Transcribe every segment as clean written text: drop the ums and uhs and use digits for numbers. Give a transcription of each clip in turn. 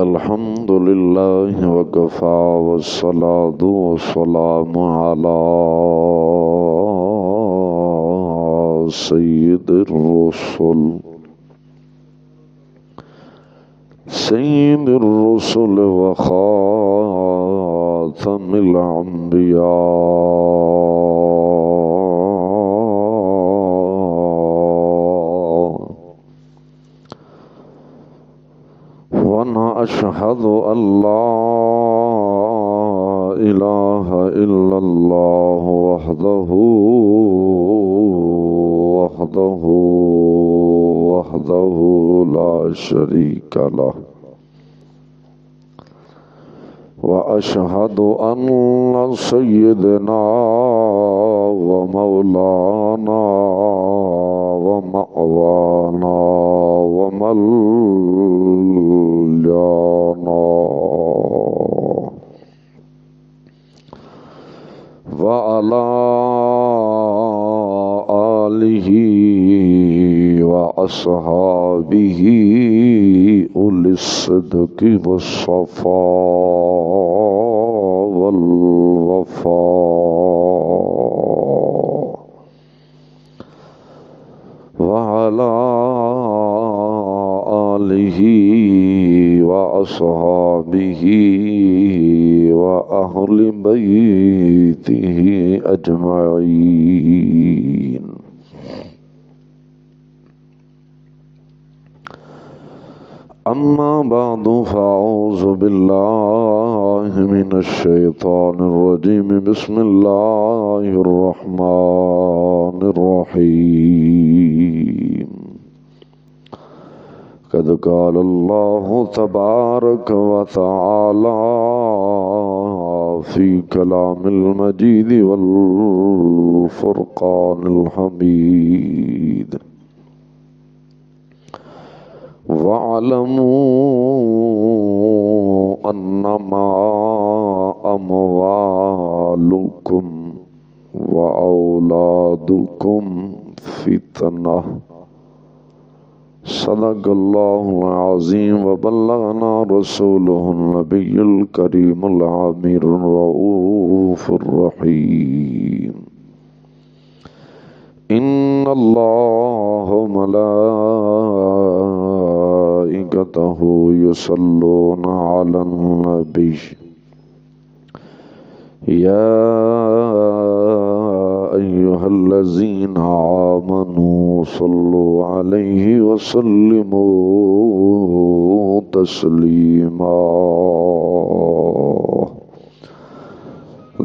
الحمد لله وكفى والصلاة والسلام على سيد الرسل وخاتم الأنبياء وأشهد أن لا إله إلا الله وحده لا شريك له وأشهد أن سيدنا ومولانا ومأوانا وملجانا وعلى آله وأصحابه أولي الصدق والصفاء والوفاء وعلى آله وأصحابه وأهل بيته أجمعين. أما بعد فأعوذ بالله من الشيطان الرجيم. بسم الله الرحمن الرحيم. قد قال الله تبارك وتعالى في كلام المجيد والفرقان الحميد: وَاعْلَمُوا أَنَّمَا أَمْوَالُكُمْ وَأَوْلَادُكُمْ فِتْنَةٌ. صدق الله العظيم وبلغنا رسوله النبي الكريم العمير الرؤوف الرحيم. إن الله وملائكته يصلون على النبي يا أيها الذين آمنوا صلوا عليه وسلموا تسليما.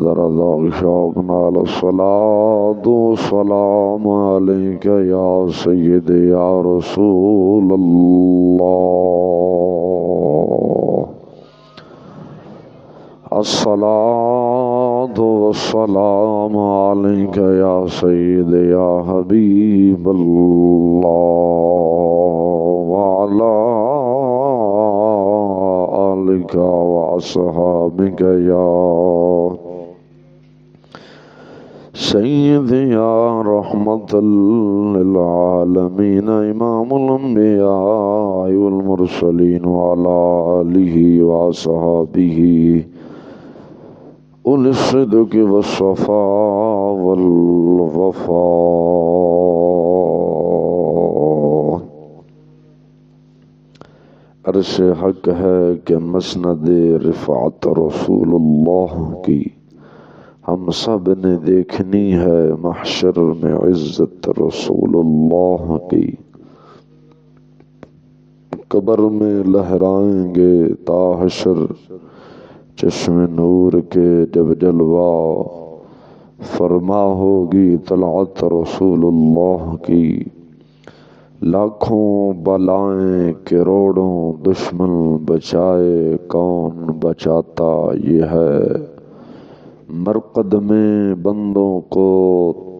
ذرا شوقنا الصلاة والسلام عليك يا سيدي يا رسول الله. الصلاة والسلام عليك يا سيدي يا حبيب الله وعلى آلك وأصحابك يا سيدي يا رحمة للعالمين إمام الأنبياء والمرسلين وعلى آله وأصحابه أولي الصدق والصفاء والوفاء. عرش حق ہے کہ مسند رفعت رسول اللہ کی ہم سب نے دیکھنی ہے، محشر میں عزت رسول اللہ کی. قبر میں لہرائیں گے تا حشر چشم نور کے جب جلوہ فرما ہوگی طلعت رسول اللہ کی. لاکھوں بلائیں کروڑوں دشمن بچائے کون بچاتا یہ ہے، مرقد میں بندوں کو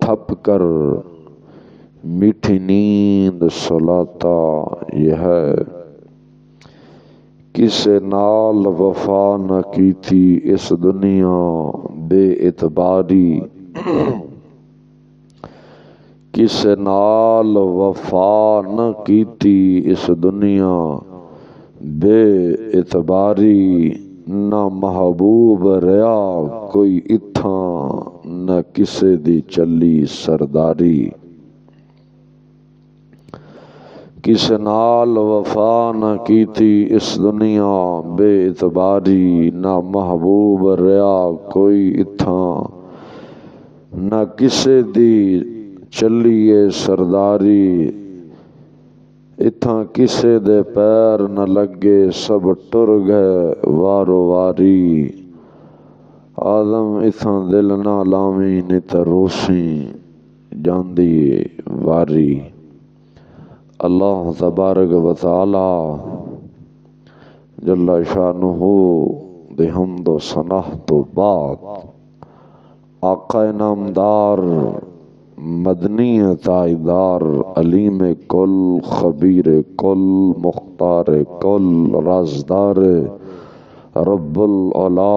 تھپ کر میٹھی نیند سلاتا یہ ہے. کسے نال وفا نہ کی تھی اس دنیا بے اعتباری، کس نال وفا نہ کیتی اس دنیا بے اعتباری نہ محبوب ریا کوئی اتھاں نہ کسے دی چلی سرداری کسے نال وفا نہ کیتی اس دنیا بے اعتباری نہ محبوب ریا کوئی اتھاں نہ کسے دی چلیے سرداری اتھاں کسے دے پیر نہ لگے سب ٹر گئے وارو واری آدم اتھاں دل نہ لاویں نت روسی جاندی واری اللہ تبارک و تعالی جل شانہ دے حمد و ثنا تو بعد آقا نامدار مدنی تائیدار علیم کل خبیر کل مختار کل رازدار رب العلا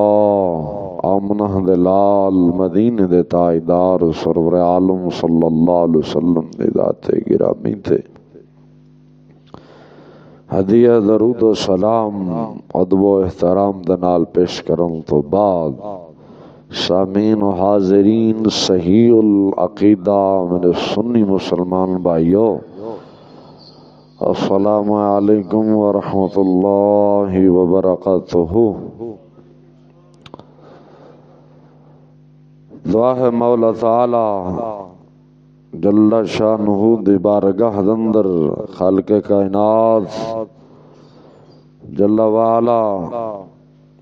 آمنہ دلال مدینہ دے تائیدار سرور عالم صلی اللہ علیہ وسلم دے ذات گرامی تھے ہدیہ درود و سلام ادب و احترام دنال پیش کرن تو بعد سامعین و حاضرین صحیح العقیدہ میرے سنی مسلمان بھائیو السلام علیکم ورحمۃ اللہ وبرکاتہ۔ دعا ہے مولا تعالی جل شانہ دی بارگاہ دندر خالق کائنات جل وعلا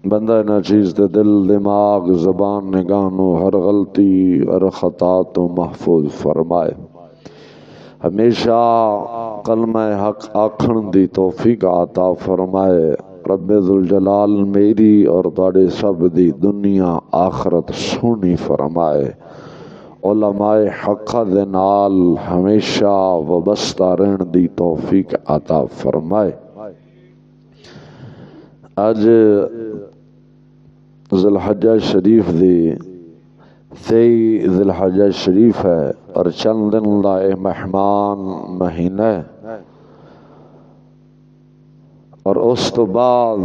بندہ ناچیز دے دل دماغ زبان نگاہنو ہر غلطی ہر خطا تو محفوظ فرمائے، ہمیشہ کلمہ حق آکھن دی توفیق عطا فرمائے۔ رب ذوالجلال میری اور تواڈے سب دی دنیا آخرت سونی فرمائے، علماء حق دے نال ہمیشہ وابستہ رہن دی توفیق عطا فرمائے۔ اج ذی الحجہ شریف دی 23 ذی الحجہ شریف ہے اور چند دن دا مہمان مہینہ ہے، اور اس تو بعد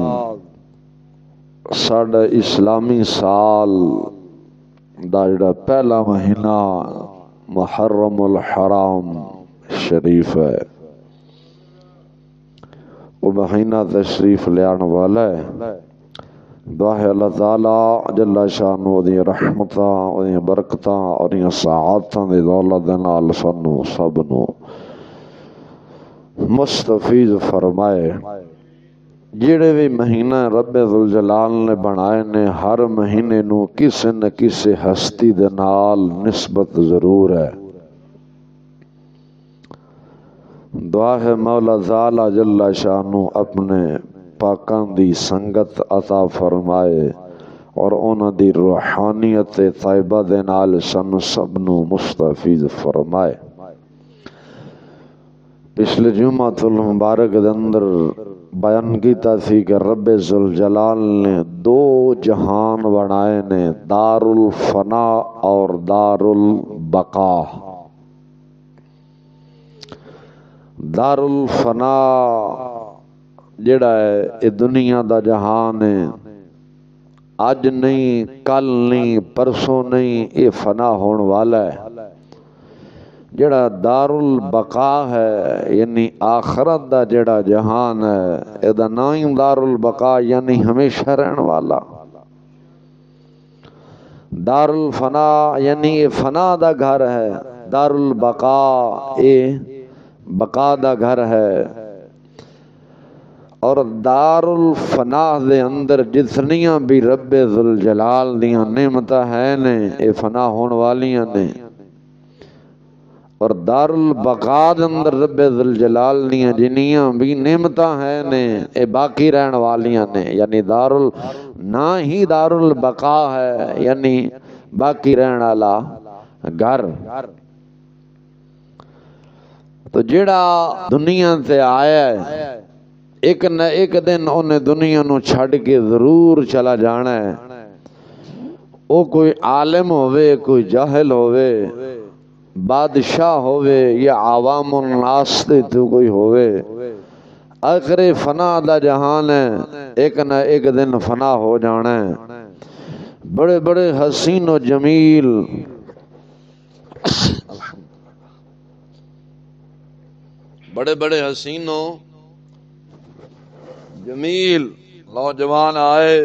ساڈا اسلامی سال دا جڑا پہلا مہینہ محرم الحرام شریف ہے، وہ مہینہ تشریف لے آنے والا ہے۔ دعا ہے اللہ تعالی جل شانہ دی رحمتاں دی برکتاں اور سعادتاں دی دولت دے نال سانو سب نو مستفیض فرمائے۔ جڑے بھی مہینہ رب ذوالجلال نے بنائے نے ہر مہینے نو کسے نہ کسے ہستی دے نال نسبت ضرور ہے۔ دعا ہے مولا تعالی جل شانہ اپنے پاکاں دی سنگت عطا فرمائے اور انہاں دی روحانیت طیبہ دے نال سن سب نو مستفیض فرمائے۔ پچھلے جمعۃ المبارک دے اندر بیان کیتا تھی کہ رب ذوالجلال نے 2 جہان بنائے نے، دار الفنا اور دار البقا۔ دار الفنا جڑا ہے یہ دنیا دا جہان ہے، اج نہیں کل نہیں پرسوں نہیں، یہ فنا ہون والا ہے۔ جڑا دار البقا ہے یعنی آخرت دا جڑا جہان ہے، اے دا نام دار البقا یعنی ہمیشہ رہن والا۔ دار الفنا یعنی یہ فنا دا گھر ہے، دار البقا یہ بقا دا گھر ہے۔ اور دار الفنا دے اندر جتنیاں بھی رب ذوالجلال دیاں نعمتاں ہیں نے اے فنا ہون والیاں نے، اور دار البقا دے اندر رب ذوالجلال دیاں جنیاں بھی نعمتاں ہیں نے اے باقی رہن والیاں نے، یعنی نہ ہی دار البقا ہے یعنی باقی رہن والا گھر۔ تو جڑا دنیا تے آیا ہے ایک نہ ایک دن انہیں دنیا نو چھڑ کے ضرور چلا جانا ہے، او کوئی عالم ہوئے کوئی جاہل ہوئے، بادشاہ ہوئے یا عوام الناس تے تو کوئی ہوئے، آخر فنا دا جہان ہے، ایک نہ ایک دن فنا ہو جانا ہے۔ بڑے بڑے حسین و جمیل بڑے بڑے حسین و جمیل نوجوان آئے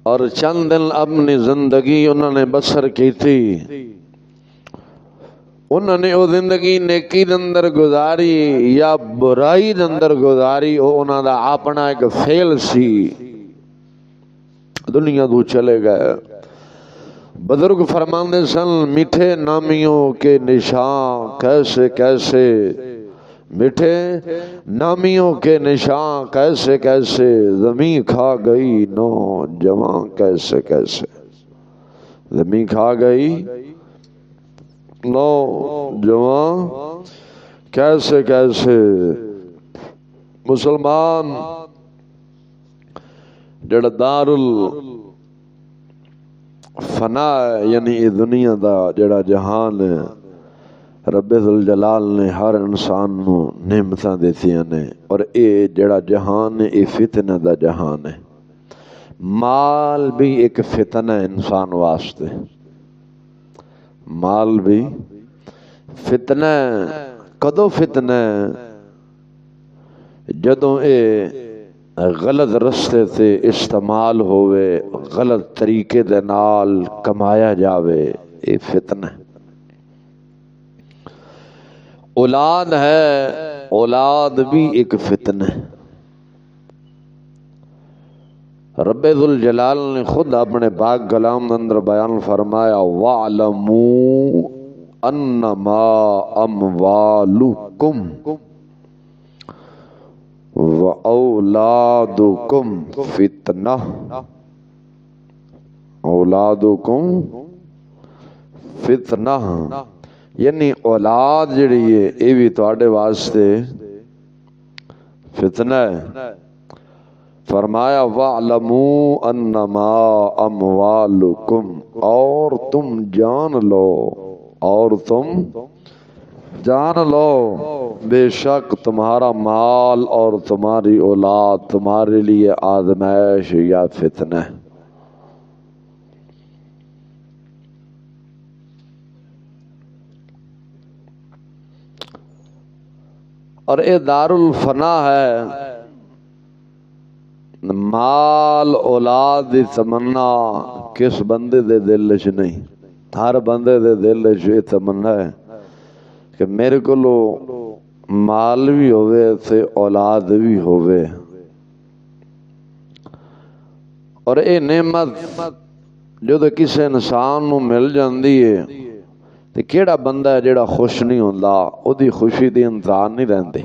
اور چند دن اپنی زندگی انہوں نے بسر کی تھی، انہوں نے وہ زندگی نیکی دے اندر گزاری یا برائی دے اندر گزاری، وہ انہوں دا اپنا ایک فیل سی، دنیا تو چلے گئے۔ بزرگ فرماندے سن میٹھے نامیوں کے نشان کیسے کیسے، میٹھے نامیوں کے نشان کیسے کیسے، زمین کھا گئی نوجوان کیسے کیسے، زمین کھا گئی نوجوان کیسے کیسے۔ مسلمان جڑا دار الفنا ہے، یعنی یہ دنیا دا جڑا جہان ہے، رب ذوالجلال نے ہر انسان نو نعمتاں دیتیاں نے، اور اے جڑا جہان ہے یہ فتنہ دا جہان ہے۔ مال بھی ایک فتنہ ہے انسان واسطے، مال بھی فتنہ ہے۔ کدو فتنہ ہے؟ جدوں اے غلط رستے تے استعمال ہوئے، غلط طریقے دے نال کمایا جاوے، اے فتنہ ہے۔ اولاد ہے، اولاد بھی ایک فتنہ ہے۔ رب ذوالجلال نے خود اپنے پاک کلام اندر بیان فرمایا وَاعْلَمُوا أَنَّمَا أَمْوَالُكُمْ وَأَوْلَادُكُمْ فِتْنَةٌ، اولادکم فتنہ، یعنی اولاد جڑی ہے یہ بھی تواڈے واسطے فتنہ ہے۔ فرمایا وَاعْلَمُوا أَنَّمَا أَمْوَالُكُمْ، اور تم جان لو، اور تم جان لو بے شک تمہارا مال اور تمہاری اولاد تمہارے لیے آزمائش یا فتنہ ہے۔ اور اے دار الفنا ہے۔ مال اولاد دی تمنا کس بندے دے دل وچ نہیں، ہر بندے دے دل وچ یہ تمنا ہے کہ میرے کولو مال بھی ہوئے تے اولاد بھی ہوئے، اور اے نعمت جدو کسی انسان نو مل جاندی ہے تے کیڑا بندہ ہے جڑا خوش نہیں ہوندا، او دی خوشی دی انتہا نہیں رہندی۔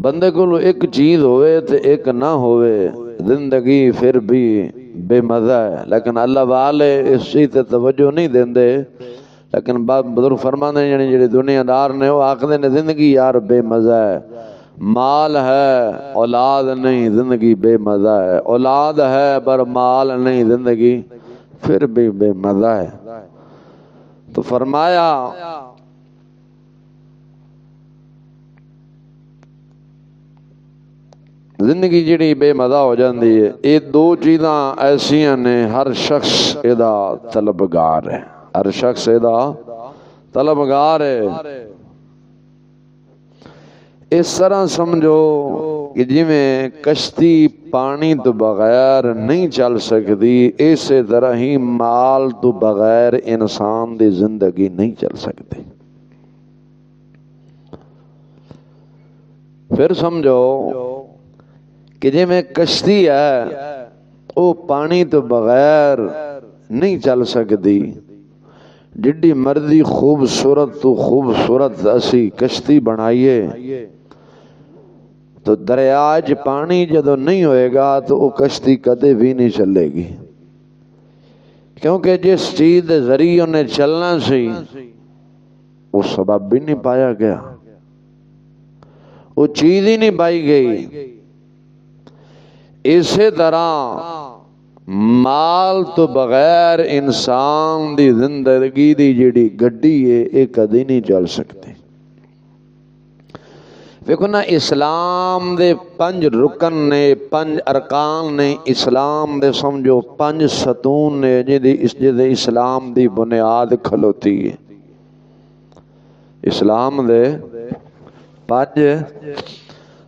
بندے کو ایک چیز ہوئے تے ایک نہ ہوئے، زندگی پھر بھی بے مزہ ہے، لیکن اللہ والے اس چیز تے توجہ نہیں دیندے۔ لیکن بزرگ فرماندے ہیں یعنی جڑے دنیا دار نے وہ آکھدے نے زندگی یار بے مزہ ہے، مال ہے اولاد نہیں زندگی بے مزہ ہے، اولاد ہے پر مال نہیں زندگی پھر بھی بے مزہ ہے۔ تو فرمایا زندگی جڑی بے مزہ ہو جاندی ہے، یہ دو چیزاں ایسیاں نے ہر شخص ادا طلبگار ہے، ہر شخص ادا طلبگار ہے۔ اس طرح سمجھو کہ جی میں کشتی پانی تو بغیر نہیں چل سکتی، اسی طرح ہی مال تو بغیر انسان دی زندگی نہیں چل سکتی۔ پھر سمجھو کہ جی میں کشتی ہے وہ پانی تو بغیر نہیں چل سکتی، جڈی مرضی خوبصورت تو خوبصورت اسی کشتی بنائیے تو دریاج پانی جدو نہیں ہوئے گا تو وہ کشتی کدے بھی نہیں چلے گی، کیونکہ جس چیز دے ذریعے انہیں چلنا سی وہ سبب بھی نہیں پایا گیا، وہ چیز ہی نہیں پائی گئی۔ اسی طرح مال تو بغیر انسان دی زندگی دی جڑی گڈی ہے یہ کدی نہیں چل سکتی۔ دیکھو نا اسلام دے 5 رکن نے، 5 ارکان نے، اسلام دے سمجھو 5 ستون نے جدے اسلام دی بنیاد کھلوتی ہے۔ اسلام دے 5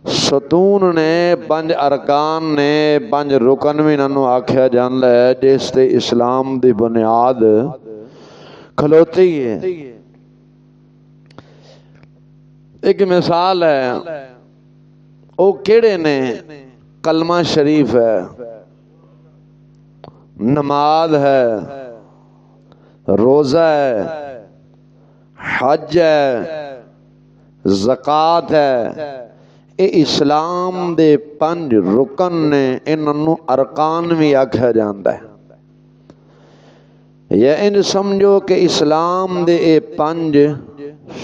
ستون نے، 5 ارکان نے، 5 رکن بھی انہوں آکھیا جاندا ہے جس تے اسلام دی بنیاد کھلوتی ہے۔ ایک مثال ہے، او کیڑے نے؟ کلمہ شریف ہے، نماز ہے، روزہ ہے، حج ہے، زکوٰۃ ہے۔ اے اسلام دے 5 رکن نے، انہوں ارکان بھی آکھیا جاندا ہے۔ یا ان سمجھو کہ اسلام دے اے 5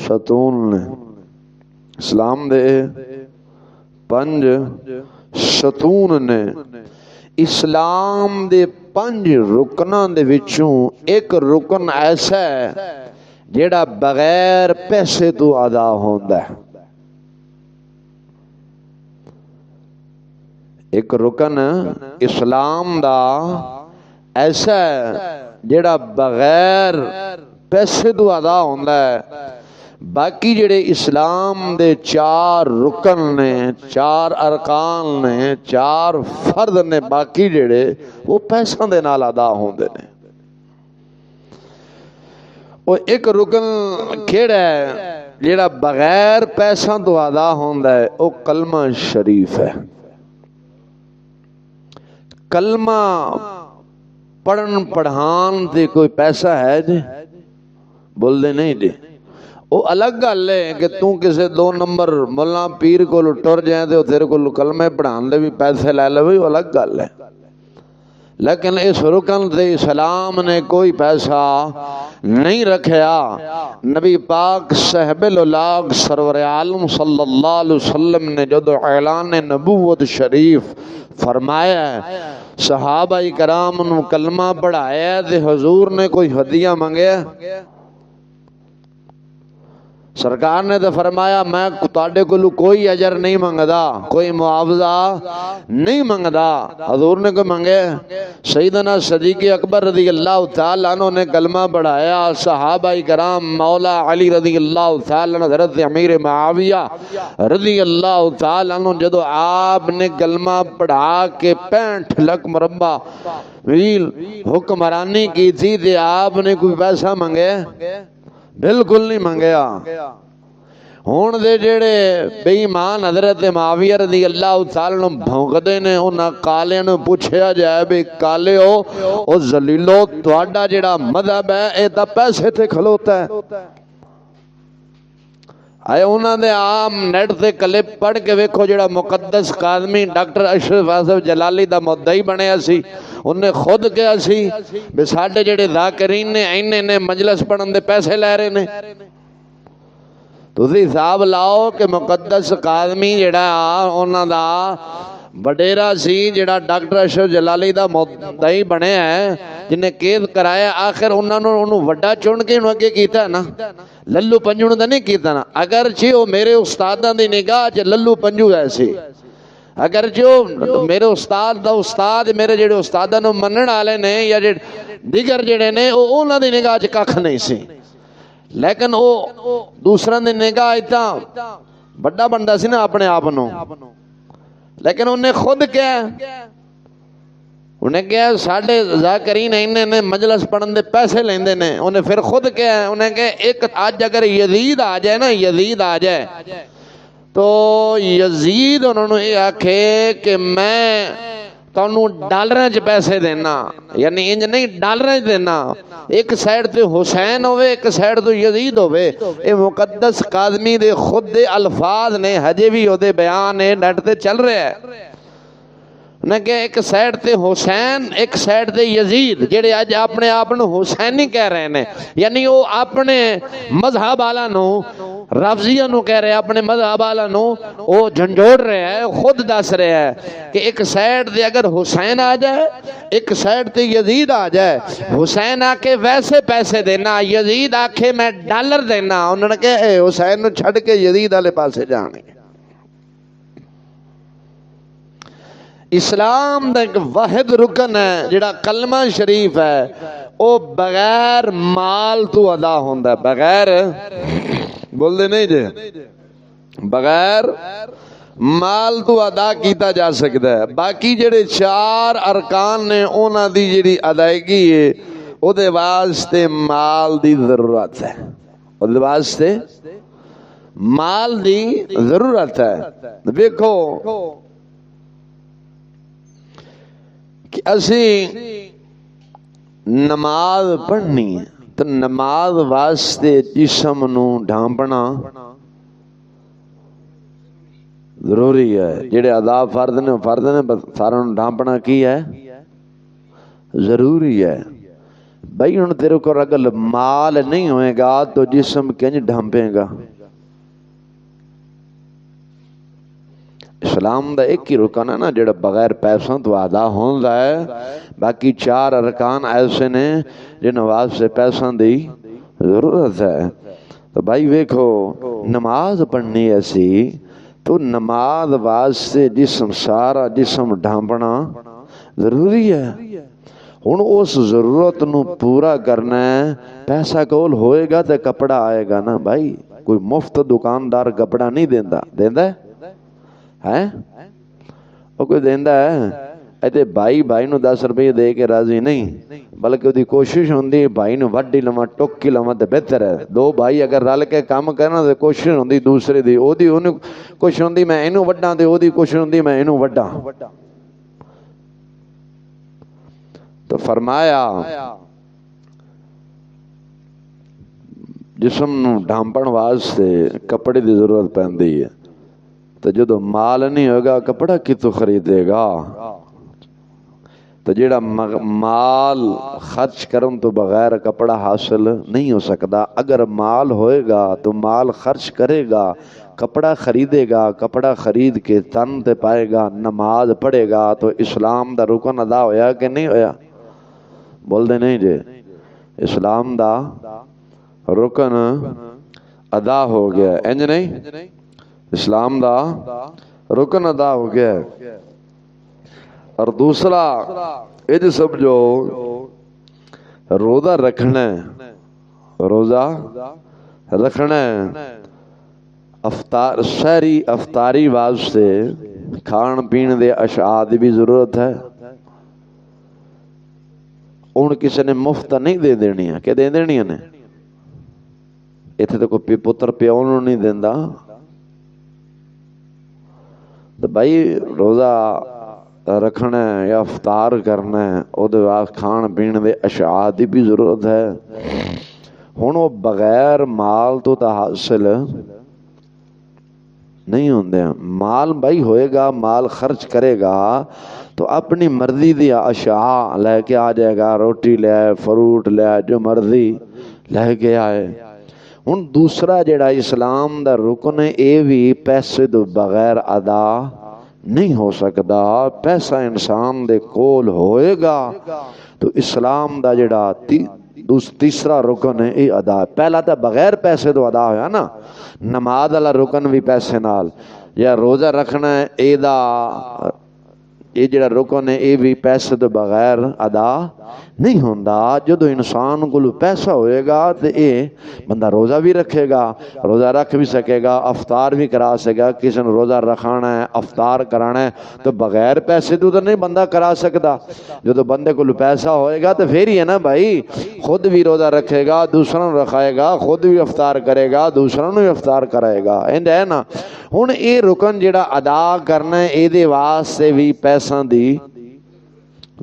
ستون نے، اسلام دے 5 ستون نے۔ اسلام دے 5 رکناں دے وچوں ایک رکن ایسا ہے جیڑا بغیر پیسے تو ادا ہوندا ہے۔ ایک رکن اسلام دا ایسا ہے جیڑا بغیر پیسے تو ادا ہوندا ہے۔ باقی جڑے اسلام دے 4 رکن نے، 4 ارکان نے، 4 فرض نے، باقی جڑے وہ پیسوں دے نال ادا ہوندے نے۔ وہ ایک رکن کیڑا ہے جڑا بغیر پیسوں تو ادا ہوندا ہے، وہ کلمہ شریف ہے۔ کلمہ پڑھن پڑھان تے کوئی پیسہ ہے جی؟ بول دے نہیں جی۔ وہ الگ گل ہے کہ تو کسے 2 نمبر مولا پیر کو ٹر جائے تو تیرے کو کلمہ پڑھان دے بھی پیسے لے لے، وہ الگ گل ہے۔ لیکن اس رکن سے اسلام نے کوئی پیسہ نہیں رکھیا۔ نبی پاک صاحب اللاغ سرور عالم صلی اللہ علیہ وسلم نے جدو اعلان نبوت شریف فرمایا ہے، صحابہ کرام نے کلمہ پڑھایا تے حضور نے کوئی ہدیہ منگیا؟ سرکار نے تو فرمایا میں تواڈے کولوں کوئی اجر نہیں منگدا، کوئی معاوضہ نہیں منگدا۔ حضور نے کوئی منگے؟ سیدنا صدیق اکبر رضی اللہ تعالیٰ عنہ نے کلمہ پڑھایا، صحابہ کرام مولا علی رضی اللہ تعالیٰ عنہ، حضرت امیر معاویہ رضی اللہ تعالیٰ عنہ جدو آپ نے کلمہ پڑھا کے 65 لاکھ مربع میل حکمرانی کی تھی تے آپ نے کوئی پیسہ منگے؟ بالکل نہیں منگیا۔ ہون دے جڑے بے ایمان حضرت معاویہ رضی اللہ تعالیٰ عنہ بھونکدے نے، انہاں کالے نو پوچھیا جائے بے کالے ہو او ذلیلو تہاڈا جڑا مذہب ہے اے تا پیسے تے کھلوتا ہے۔ آئے انہاں دے عام نیٹ تے کلپ پڑھ کے ویکھو جڑا مقدس قادمی ڈاکٹر اشرف آصف جلالی دا مدعی بنیا سی، انہیں خود کیا سی بے ساڈے جڑے ذاکرین نے اینے نے مجلس پڑھن دے پیسے لے رہے نے۔ تسی حساب لاؤ کہ مقدس قادمی جڑا انہاں دا وڈیرا سی جڑا ڈاکٹر اشرف جلالی دا مدعی بنیا ہے، جنہیں کیس کرایا، آخر انہوں نے وڈا چن کے انہوں اگے کیتا ہے نا، للو پنجو نے نہیں کیتا نا۔ اگرچہ وہ میرے استاداں دی نگاہ چ للو پنجو ایسی، اگرچہ میرے استاد دا استاد میرے جڑے استاداں نو منن والے نے یا دیگر جڑے نے وہ انہاں دی نگاہ چ کھ نہیں سی، لیکن وہ دوسرا دی نگاہ اتنا بڑا بندہ سی نا اپنے آپ نو، لیکن انہیں خود کیا انہیں کیا ساڑھے ذاکرین انہیں مجلس پڑھن دے پیسے لیندے نے، انہیں پھر خود کیا انہیں کہ ایک آج اگر یزید آ جائے نا، یزید آ جائے تو یزید انہوں نے یہ آکھے کہ میں تانوں ڈالریں چ پیسے دینا، یعنی انج نہیں ڈالریں چ دینا، ایک سائیڈ تے حسین ہوئے ایک سائیڈ تو یزید ہوئے۔ اے مقدس قادمی دے خود دے الفاظ نے، ہجے بھی ہو دے بیان ہے نیٹ تے چل رہے ہیں۔ نے کہ ایک سائڈ تے حسین ایک سائڈ تے یزید جڑے اج اپنے آپ نو حسینی کہہ رہے ہیں، یعنی وہ اپنے مذہب والا نو رافضیہ نو کہہ رہے ہیں، اپنے مذہب والا نو وہ جھنجھوڑ رہے ہیں، خود دس رہے ہیں کہ ایک سائڈ تے اگر حسین آ جائے ایک سائڈ تے یزید آ جائے، حسین آ کے ویسے پیسے دینا، یزید آ کے میں ڈالر دینا، انہوں نے کہا حسین نو چھڑ کے یزید والے پاسے جانے۔ اسلام دا ایک واحد رکن ہے جڑا کلمہ شریف ہے، وہ بغیر مال تو ادا ہوندا ہے، بغیر بول دے نہیں جے، بغیر مال تو ادا کیتا جا سکتا ہے۔ باقی جڑے چار ارکان نے انہاں دی جڑی ادائیگی ہے او دے واسطے مال دی ضرورت ہے، او دے واسطے مال دی ضرورت ہے۔ دیکھو کہ اسی نماز پڑھنی ہے تو نماز واسطے جسم نو ڈھانپنا ضروری ہے، جڑے ادا فرض نے سارا نو ڈھانپنا کی ہے ضروری ہے۔ بھائی ہن تیرے کو اگر مال نہیں ہوئے گا تو جسم کنج ڈھانپے گا؟ اسلام دا ایک ہی رکن ہے نا جڑا بغیر پیسوں تو ادا ہوندا ہے، باقی چار ارکان ایسے نے جن واسطے پیسوں دی ضرورت ہے۔ تو بھائی ویکھو نماز پڑھنی ایسی تو نماز واسطے جسم سارا جسم ڈھانپنا ضروری ہے۔ ہن اس ضرورت نو پورا کرنا ہے، پیسہ کول ہوئے گا تے کپڑا آئے گا نا بھائی، کوئی مفت دکاندار کپڑا نہیں دیندا، دیندا ہے وہ کوئی دیندا ہے؟ ایتے بھائی نو 10 روپے دے کے راضی نہیں، بلکہ وہ دی کوشش ہوندی بھائی نو وڈی لواں ٹوکی لواں تے بہتر ہے۔ دو بھائی اگر رل کے کام کرنا تے کوشش ہوندی دوسرے دی، او دی اونوں کوشش ہوندی میں اینوں وڈاں تے او دی کوشش ہوندی میں اینوں وڈاں۔ تو فرمایا جسم نو ڈھانپن واسطے کپڑے دی ضرورت پیندی ہے، تو جدو مال نہیں ہوگا کپڑا کتوں خریدے گا؟ تو جیڑا مال خرچ کرن تو بغیر کپڑا حاصل نہیں ہو سکتا۔ اگر مال ہوئے گا تو مال خرچ کرے گا، کپڑا خریدے گا، کپڑا خرید کے تن تے پائے گا، نماز پڑھے گا، تو اسلام دا رکن ادا ہویا کہ نہیں ہویا؟ بول دے نہیں جے، اسلام دا رکن ادا ہو گیا، انج نہیں؟ اسلام دا رکن ادا ہو گیا ہے۔ اور دوسرا یہ سمجھو روزہ رکھنا ہے، روزہ رکھنا ہے، افطار سحری افطاری واسطے کھان پین دے اشیاء دی بھی ضرورت ہے۔ ہن کسی نے مفت نہیں دے دینی ہے کہ دے دینی نے؟ اتنے تو کوئی پتر پیو نوں نہیں دیندا۔ تو بھائی روزہ رکھنا ہے یا افطار کرنا ہے، او دے واسطے کھان پین دے اشیاء دی بھی ضرورت ہے۔ ہن وہ بغیر مال تو حاصل نہیں ہوندے۔ مال بھائی ہوئے گا، مال خرچ کرے گا تو اپنی مرضی دی اشیاء لے کے آ جائے گا، روٹی لے آئے، فروٹ لے آئے، جو مرضی لے کے آئے۔ ہن دوسرا جڑا اسلام دا رکن ہے، اے بھی پیسے تو بغیر ادا نہیں ہو سکتا۔ پیسہ انسان دے کول ہوئے گا تو اسلام دا جڑا تیسرا رکن ہے اے ادا۔ پہلا تو بغیر پیسے تو ادا ہویا نا، نماز والا رکن بھی پیسے نال، یا روزہ رکھنا ہے اے دا یہ جڑا رکن ہے اے بھی پیسے تو بغیر ادا نہیں ہوندا۔ جدو انسان کو پیسہ ہوئے گا تو اے بندہ روزہ بھی رکھے گا، روزہ رکھ بھی سکے گا، افطار بھی کرا سکے گا۔ کسی نے روزہ رکھانا ہے، افطار کرانا ہے تو بغیر پیسے تو نہیں بندہ کرا سکتا۔ جدو بندے کو پیسہ ہوئے گا تو پھر ہی ہے نا بھائی، خود بھی روزہ رکھے گا، دوسروں نے رکھائے گا، خود بھی افطار کرے گا، دوسروں نے بھی افطار کرائے گا، انج ہے نا۔ ہن اے رکن جڑا ادا کرنا ہے اے دے واسطے بھی پیسوں دی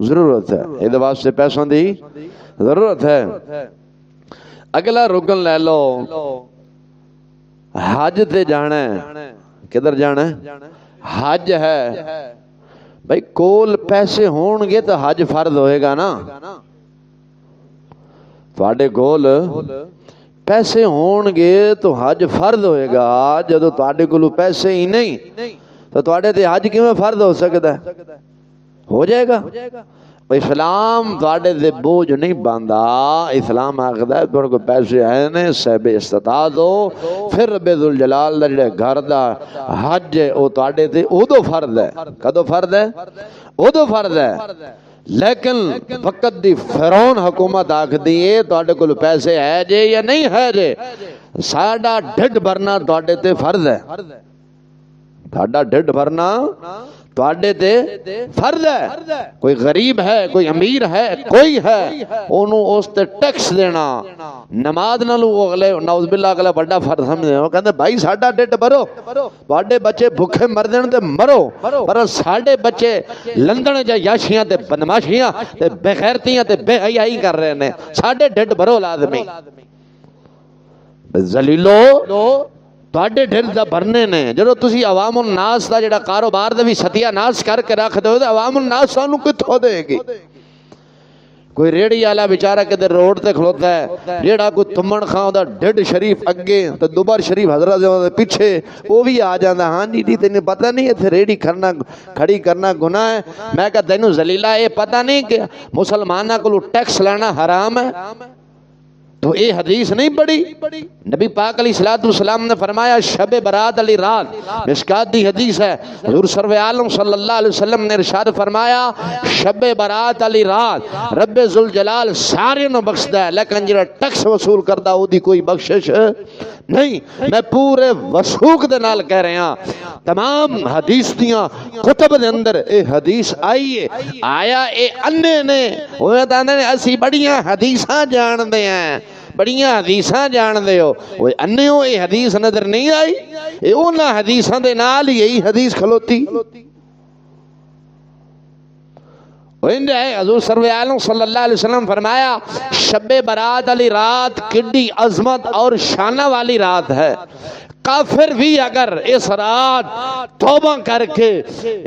ضرورت ہے، اے واسطے پیسوں دی ضرورت ہے۔ اگلا رکن لے لو، حج تے جانا ہے۔ کدھر جانا ہے؟ حج ہے۔ بھائی کول پیسے ہون گے تو حج فرض ہوئے گا نا. تواڈے کول پیسے ہون گے تو حج فرض ہوئے گا. جدو تواڈے کول پیسے ہی نہیں تو تواڈے تے حج کیویں فرض ہو سکدا ہے؟ ہو جائے گا. اسلام تواڈے تے بوجھ نہیں باندا. اسلام آکھدا ہے تواڈے کول پیسے ہیں نے صاحب استطاعت ہو پھر رب ذوالجلال دا جڑا گھر دا حج ہے او تواڈے تے اودو فرض ہے. کدو فرض ہے؟ اودو فرض ہے. لیکن وقت دی فرعون حکومت آکھدی ہے تواڈے کول پیسے ہے جے یا نہیں ہے جے ساڈا ڈھڈ بھرنا تواڈے تے فرض ہے. ساڈا ڈھڈ بھرنا تواڈے تے فرض ہے. کوئی غریب ہے کوئی امیر ہے کوئی ہے اونوں اس تے ٹیکس دینا نماز نالوں اگلے نعوذ باللہ اگلا بڑا فرض سمجھدے او کہندے بھائی ساڈا ڈھڈ بھرو تواڈے بچے بھوکے مر جان تے مرو پر ساڈے بچے لندن جا یاشیاں تے بدماشیاں تے بے غیرتیاں تے بے حیائی کر رہے نے ساڈے ڈھڈ بھرو لازمی. ذلیلو تواڈے ڈھڈ دا بھرنے نے جدو تسی عوام الناس دا جڑا کاروبار دا بھی ستیہ ناس کر کے رکھ دو تے عوام الناس سانوں کتھوں دے گی؟ کوئی ریڑی والا بیچارہ کدھر روڈ تے کھلوتا ہے جیڑا کوئی تمن خاں دا ڈھڈ شریف اگے تے دوبار شریف حضرت دے پیچھے وہ بھی آ جاندا ہاں جی تینوں پتہ نہیں ایتھے ریڑی کھڑی کرنا گناہ ہے. میں کہا تینوں ذلیلہ اے پتہ نہیں کہ مسلماناں کولوں ٹیکس لینا حرام ہے؟ تو اے حدیث نہیں پڑھی؟ نبی پاک علیہ السلام نے فرمایا شب برات علی رات مشکات دی حدیث ہے حضور سرور عالم صلی اللہ علیہ وسلم نے ارشاد فرمایا شب برات علی رات رب ذوالجلال سارے نو بخشدا ہے لیکن جڑا ٹیکس وصول کردا او دی کوئی بخشش نہیں. میں پورے وثوق دے نال کہہ رہا ہاں تمام حدیث دیاں کتب دے اندر اے حدیث آئی ہے. آیا اے انے نے اوے تاندے نے اسی بڑیاں حدیثاں جان دے ہیں بڑیاں حدیثاں جان دے ہو اوے انیوں اے حدیث نظر نہیں آئی اے انہاں حدیثاں دے نال یہی حدیث کھلوتی. حضور سرور عالم صلی اللہ علیہ وسلم فرمایا شب برات علی رات کڈی عظمت اور شانہ والی رات ہے. کافر بھی اگر اس رات توبہ کر کے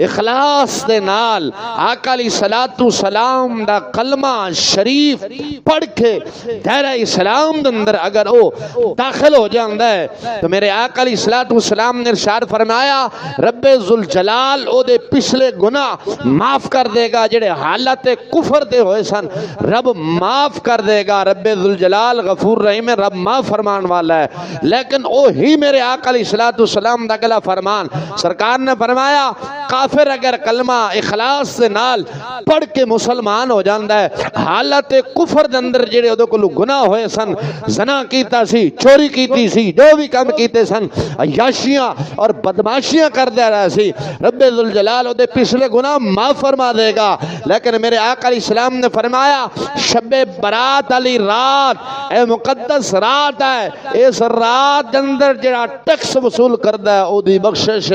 اخلاص دے نال آقا علیہ الصلوۃ والسلام دا کلمہ شریف پڑھ کے دائرہ اسلام دے اندر اگر او داخل ہو جاندا ہے تو میرے آقا علیہ الصلوۃ والسلام نے ارشاد فرمایا رب ذوالجلال او دے پچھلے گناہ معاف کر دے گا جڑے حالت کفر دے ہوئے سن رب معاف کر دے گا. رب ذوالجلال غفور رحیم ہے رب معاف فرمان والا ہے. لیکن او ہی میرے آقا علیہ الصلوۃ والسلام دا اگلا فرمان سرکار نے فرمایا کافر اگر کلمہ اخلاص سے نال پڑھ کے مسلمان ہو جاندا ہے حالت کفر دے اندر جڑے اودے کول گناہ ہوئے سن زنا کیتا سی چوری کیتی سی جو بھی کام کیتے سن عیاشیاں اور بدماشیاں کردا رہا سی رب ذوالجلال اودے پچھلے گناہ معاف فرما دے گا. لیکن میرے آقا علیہ السلام نے فرمایا شب برات علی رات اے مقدس رات ہے اس رات دے اندر جڑا ٹیکس وصول کردا ہے او دی بخشش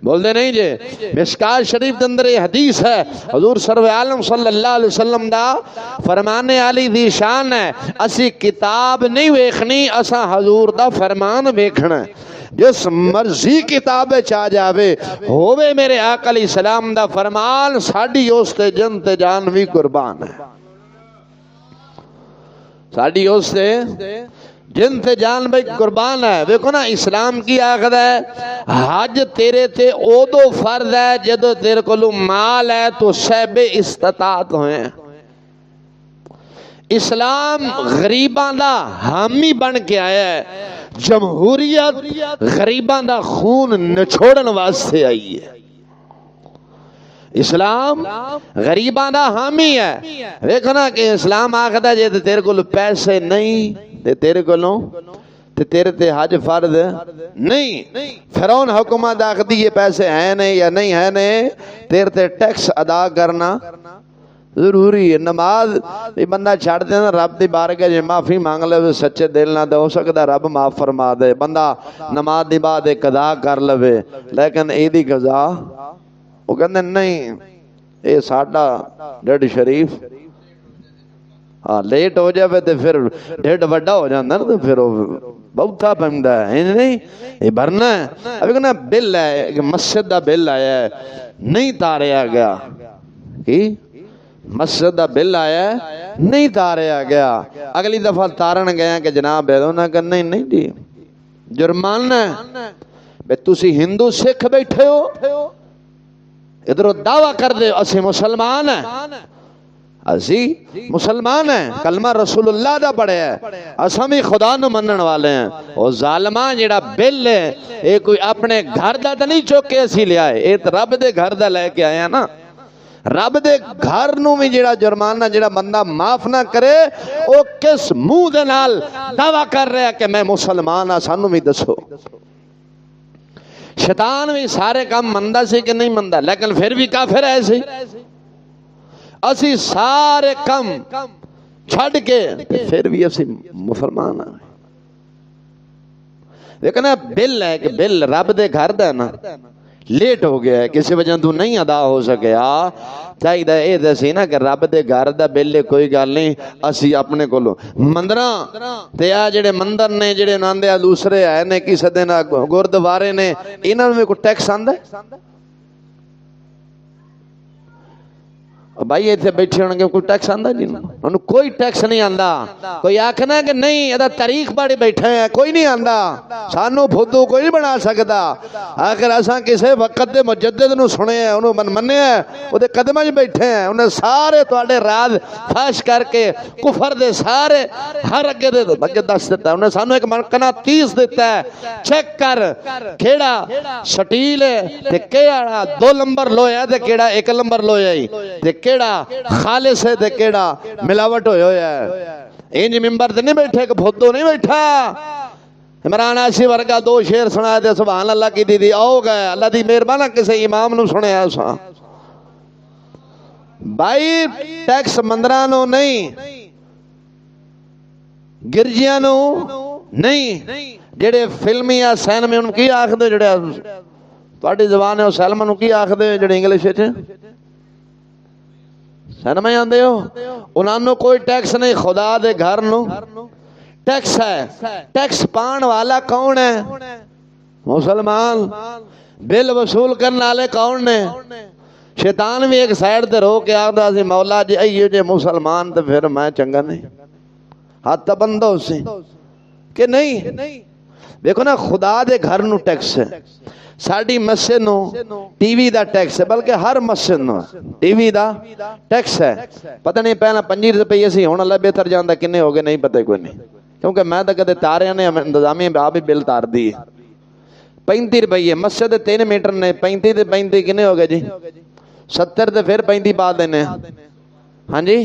بول دے نہیں جے. مشکات شریف دے اندر یہ حدیث ہے حضور سرور عالم صلی اللہ علیہ وسلم دا فرمانے علی دی شان ہے اسی کتاب نہیں ویکھنی اساں حضور دا فرمان ویکھنا ہے. جس مرضی کتاب چاہ جاوے ہووے میرے آقا علیہ السلام دا فرمان ساڈی اس تے جن تے جان بھی قربان ہے. ساڈی اس تے جن تے جان بھائی قربان ہے. دیکھو نا اسلام کی آخر ہے حج تیرے تے اودو فرض ہے جدو تیرے کولو مال ہے تو صاحب استطاعت ہوئے. اسلام غریباں دا حامی بن کے آیا ہے. جمہوریت غریباں دا خون نچوڑن واسطے آئی ہے. اسلام غریباں دا حامی ہے. دیکھو نا کہ اسلام آخر ہے جے تیرے کولو پیسے نہیں تے تیرے کولوں تے تیرے تے حج فرض نہیں. فرعون حکومت آخدی یہ پیسے ہیں نہیں یا نہیں ہے نہیں تیرے تے ٹیکس ادا کرنا ضروری ہے. نماز بندہ چھڑ دے نا رب دی بارگاہ جے معافی مانگ لے سچے دل نہ دے ہو سکتا رب معاف فرما دے. بندہ نماز دی بعد قضا کر لے لیکن اے دی قضا وہ کہندے نہیں اے ساڈا ڈھڈ شریف ہاں لیٹ ہو جائے تو پھر ڈھڈ وڈا ہو جاتا نا تو پھر بہتا پہنتا ہے نہیں یہ بھرنا ہے. ابھی کہنا بل ہے مسجد دا بل آیا ہے نہیں تاریا گیا. کی مسجد دا بل آیا نہیں تاریا گیا. اگلی دفعہ تارن گیا کہ جناب انہوں نے کہا نہیں جی جرمانہ ہے. بے تسی ہندو سکھ بیٹھے ہو ادھر دعویٰ کر دے اسی مسلمان ہیں, اسی مسلمان ہیں, کلمہ رسول اللہ دا پڑھے ہے, اساں بھی خدا نو منن والے ہیں. او ظالمان جڑا بل ہے اے کوئی اپنے گھر دا تے نہیں چوک کے اسی لے آئے, اے تے رب دے گھر دا لے کے آئے ہیں نا. رب دے گھر نو بھی جڑا جرمانہ جڑا بندہ معاف نہ کرے او کس منہ دے نال دعویٰ کر رہا ہے کہ میں مسلمان ہاں, سانو بھی دسو. شیطان بھی سارے کام مندہ سے کہ نہیں مندہ, لیکن پھر بھی کافر ہے ایسے. اسی سارے کم چھڑ کے پھر بھی اسی مسلمان ہیں. لیکن بل ہے کہ بل رب دے گھر دا نا لیٹ ہو گیا ہے, کسی وجہ تو نہیں ادا ہو سکیا. چاہیے اے دسی نا کہ رب دے گھر دا بل کوئی گل نہیں, اسی اپنے کولوں مندراں تے آ جڑے مندر نے جڑے ناندے دوسرے آئے نے کسے دن گردوارے نے, انہاں نوں کوئی ٹیکس آندا ہے؟ بھائی ایتھے بیٹھے ہونے کے کوئی ٹیکس آندا جی؟ انہوں کوئی ٹیکس نہیں آندا. کوئی آکھنا کہ نہیں یہ تاریخ بڑی بیٹھے ہیں, کوئی نہیں آندا, سانو پھدو کوئی نہیں بنا سکتا. آخر اساں کسے وقت دے مجدد نو سنے ہیں, انہوں مننے ہیں, وہ دے قدمہ جو بیٹھے ہیں, انہیں سارے تواڈے راز فاش کر کے کفر دے سارے ہر اگے دے اگے دس دیتا ہے. انہیں سانو ایک منقنا 30 دیتا ہے, چیک کر کیڑا سٹیل ہے تے کیڑا 2 نمبر لویا تے کیڑا 1 نمبر لویا ہی تے کیڑا خالص ہے تے کیڑا ملاوٹ ہویا ہے. انج ممبر تے نہیں بیٹھے کہ بھدو نہیں بیٹھا. عمران آسی ورگا 2 شعر سنا دے سبحان اللہ کی دی آؤ گئے, اللہ دی مہربانہ کسے امام نو سنے ایسا. بھائی ٹیکس مندرانو نہیں, گرجیاں نو نہیں, جڑے فلمی یا سینمے ان کی آکھ دے, جڑے تواڈی زبان ہے او سینما نو کی آکھ دے جڑے انگلش وچ سینما آندے ہو, انہاں نو کوئی ٹیکس نہیں. خدا دے گھر نو ٹیکس ہے. ٹیکس پان والا کون ہے؟ مسلمان. بل وصول کرنے والے کون نے؟ شیطان بھی ایک سائیڈ تے رو کے آخدا سی مولا جی ایو جے مسلمان تے پھر میں چنگا نہیں, ہاتھ بندو سی کہ نہیں. دیکھو نا خدا دے گھر نو ٹیکس ہے. ساڑی مسجد نو ٹی وی دا ٹیکس ہے, بلکہ ہر مسجد نو ٹی وی دا ٹیکس ہے. پتہ نہیں پہلا 25 روپے سی, ہونا اللہ بہتر جاندا کنے ہو گئے نہیں پتہ کوئی نہیں, کیونکہ میں تو کدے تارے نے انتظامیہ آپ ہی بل تار دی. 35 روپے مسجد 3 میٹر نے, 35 تے 35 کنے ہو گئے جی 70 تے پھر 35 پا دینے. ہاں جی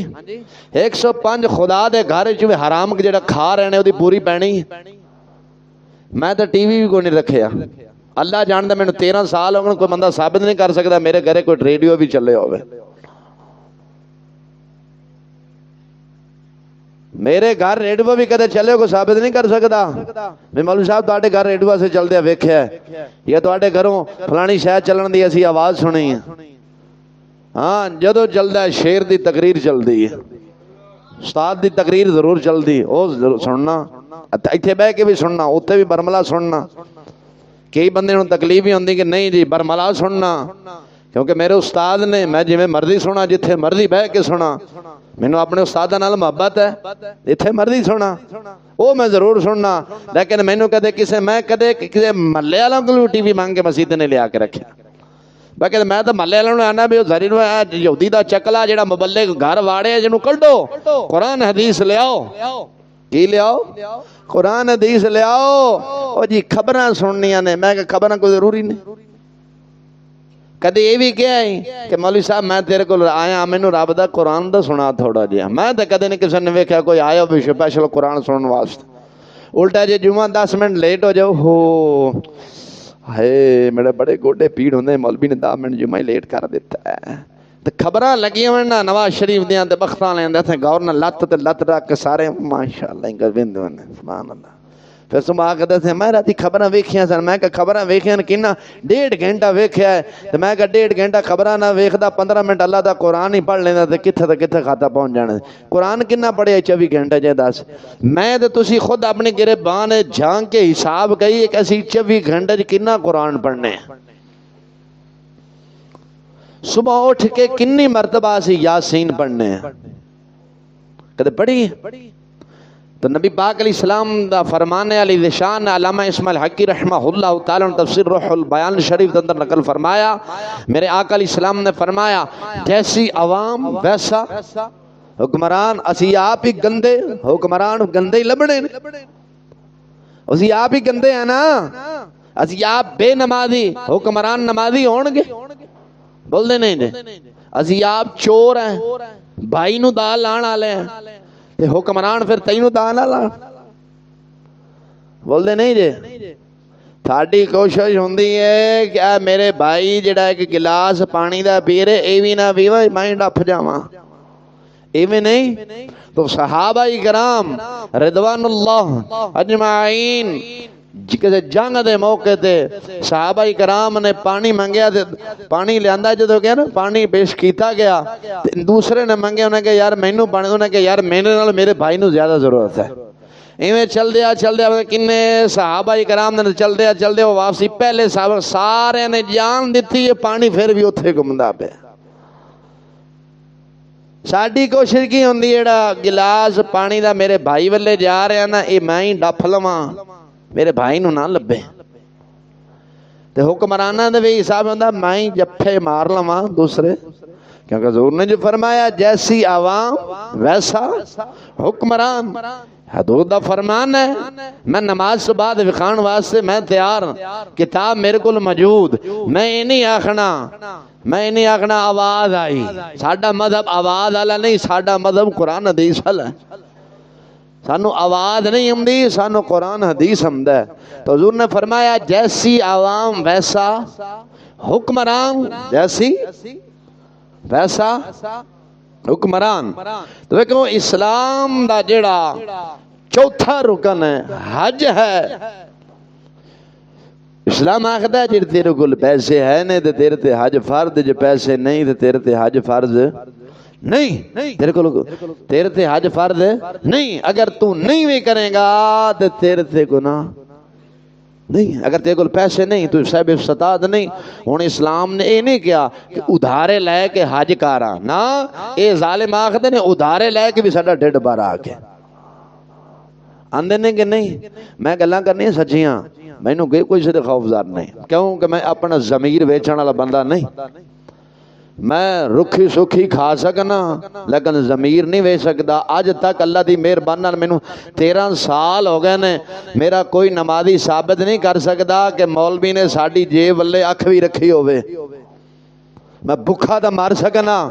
105 خدا دے گھر چ حرام جڑا کھا رہے نے وہ پوری پینی. میں تو ٹی وی بھی کوئی نہیں رکھیا, اللہ جاندا میں 13 سال ہو گئے, کوئی بندہ ثابت نہیں کر سکتا میرے گھرے کوئی ریڈیو بھی چلے ہوئے. میرے گھر ریڈیو بھی کدے چلے کوئی ثابت نہیں کر سکتا. میں مولوی صاحب تواڈے گھر ریڈیو سے چلدے ویکھیا ہے, یا تواڈے گھروں فلانی شے چلن دی اسی آواز سنی ہے. ہاں جدو چلدا ہے شیر دی تقریر چلدی ہے, استاد دی تقریر ضرور چلدی, او سننا, ایتھے بہ کے بھی سننا, اوتے بھی برملا سننا. کئی بندے نوں تکلیف ہی ہوندی کہ نہیں جی برملا سننا, کیونکہ میرے استاد نے, میں جویں مرضی سنا جتھے مرضی بہ کے سنا, مینوں اپنے استاداں نال محبت ہے, جتھے مرضی سنا وہ میں ضرور سننا. لیکن مینوں کدے کسے محلے والوں کو ٹی وی مانگ کے مسجد نے لیا کے رکھیا. باقی میں تو محلے والوں نے آنا بھی ظاہر یہودی دا چکلا جڑا مبلغ گھر واڑے جنوں کڈو, قرآن حدیث لے آؤ. کی لے آؤ؟ قرآن حدیث لے آؤ. او جی خبراں سننیاں نے, میں کہ خبراں کوئی ضروری نہیں. کدی یہ بھی کیا ہے کہ مولوی صاحب میں تیرے کو آیا مینوں رب دا قرآن دا سنا تھوڑا جہا. میں تو کدے نہیں کسی نے ویکھیا کوئی آیا بھی سپیشل قرآن سنن واسطے. الٹا جی جمعہ 10 منٹ لیٹ ہو جاؤ, ہو ہائے میرے بڑے گوڈے پیڑ ہوندے, مولوی نے 10 منٹ جمعہ لیٹ کر دیتا ہے. تے خبراں لگیاں ہوئے نا نواز شریف دیاں تے بختاں لیندے تے گور نہ لت تے لت رکھ کے سارے ماشاءاللہ انگل ویندے نے سبحان اللہ. پھر صبح آکھدے تھے میں راتی خبراں ویکھیاں سن. میں کہ خبراں ویکھیاں کنا 1.5 گھنٹہ ویکھیا ہے. تے میں کہ 1.5 گھنٹہ خبراں نہ ویکھدا 15 منٹ اللہ دا قرآن ہی پڑھ لیندا تے کتھے کھاتا پہنچ جانا. قرآن کنا پڑھیا 24 گھنٹے جے دس. میں تے تسی خود اپنی گربان جھانک کے حساب گئی کہ اسی 24 گھنٹے کنا قرآن پڑھنے. صبح اٹھ کے کنی مرتبہ اسی یاسین پڑھنے ہیں؟ کدے پڑھی؟ تو نبی پاک علیہ السلام دا فرمانے علی ذشان علامہ اسماعیل حقی رحمہ اللہ تعالیٰ نے تفسیر روح البیان شریف کے اندر نقل فرمایا، میرے آقا علیہ السلام نے فرمایا جیسی عوام ویسا حکمران، اسی آپ ہی گندے حکمران گندے ہی لبنے، اسی آپ ہی گندے ہیں نا، اسی آپ بے نمازی حکمران نمازی ہون گے؟ بول دے نہیں دے، اسی آپ چور ہیں، بھائی نو دال لان آلے ہیں تے حکمران پھر تینوں دال لان، بول دے نہیں دے۔ تھاڑی کوشش ہوندی ہے کہ میرے بھائی جڑا ایک گلاس پانی دا پی رہے ایوی نہ پیوا میں ڈپ جاواں، ایویں نہیں۔ تو صحابہ کرام رضوان اللہ اجمعین کسی جنگ دے موقع تے صحابہ کرام نے پانی منگیا، پانی لیاندا جدو گیا نا پانی پیش کیتا گیا، دوسرے نے منگیا، انہیں کہا یار مینوں پانی، انہیں کہا یار میرے نال میرے بھائی نوں زیادہ ضرورت ہے۔ ایویں چل دیا کنے صحابہ کرام نے چل دیا واپسی پہلے صحابہ سارے نے جان دیتی، یہ پانی پھر بھی اتھے گمدا پہ۔ ساڈی کوشش کی ہوندی جڑا گلاس پانی دا میرے بھائی والے جا رہے ہیں نا، اے میں ہی ڈپ لواں میرے بھائی نو نہ لبے، تے حکمرانہ دے بھی حساب ہوندا میں ہی جپھے مار لواں دوسرے، کیونکہ حضور نے جو فرمایا جیسی عوام ویسا حکمران، حضور دا فرمان ہے۔ میں نماز سے بعد وکھان واسطے میں تیار، کتاب میرے کول موجود، میں نہیں آکھنا آواز آئی، ساڈا مذہب آواز والا نہیں، ساڈا مذہب قرآن حدیث والا ہے، سانو آواز نہیں ہمدی، سانو قرآن حدیث ہمدا ہے۔ تو حضور نے فرمایا جیسی عوام ویسا حکمران، جیسی ویسا حکمران۔ تو دیکھو اسلام دا جڑا چوتھا رکن ہے حج ہے۔ اسلام آخدا ہے جی تیرے کول پیسے ہے نہیں تے تیرے تے حج فرض، جے پیسے نہیں تے تیرے تے حج فرض نہیں، تیرے تے حج فرض نہیں، اگر تو نہیں بھی کرے گا تے تیرے تے گناہ نہیں، اگر تیرے کول پیسے نہیں تو صاحب استطاعت نہیں۔ ہن اسلام نے یہ نہیں کیا کہ ادھارے لے کے حج کراں، نا اے ظالم آخدے نے ادھارے لے کے بھی ساڈا ڈھڈ بھر آ کے آندے نے کہ نہیں۔ میں گلاں کرنی سچیاں، مینوں کوئی سے خوفزار نہیں، کیونکہ میں اپنا ضمیر ویچن والا بندہ نہیں۔ میں رکھی سکھی کھا سکنا لیکن ضمیر نہیں ویچ سکتا۔ اج تک اللہ دی مہربانی نال مینوں 13 سال ہو گئے نے، میرا کوئی نمازی ثابت نہیں کر سکتا کہ مولوی نے ساڈی جیب والے اکھ بھی رکھی ہوئے۔ میں بھکھا تو مر سکنا،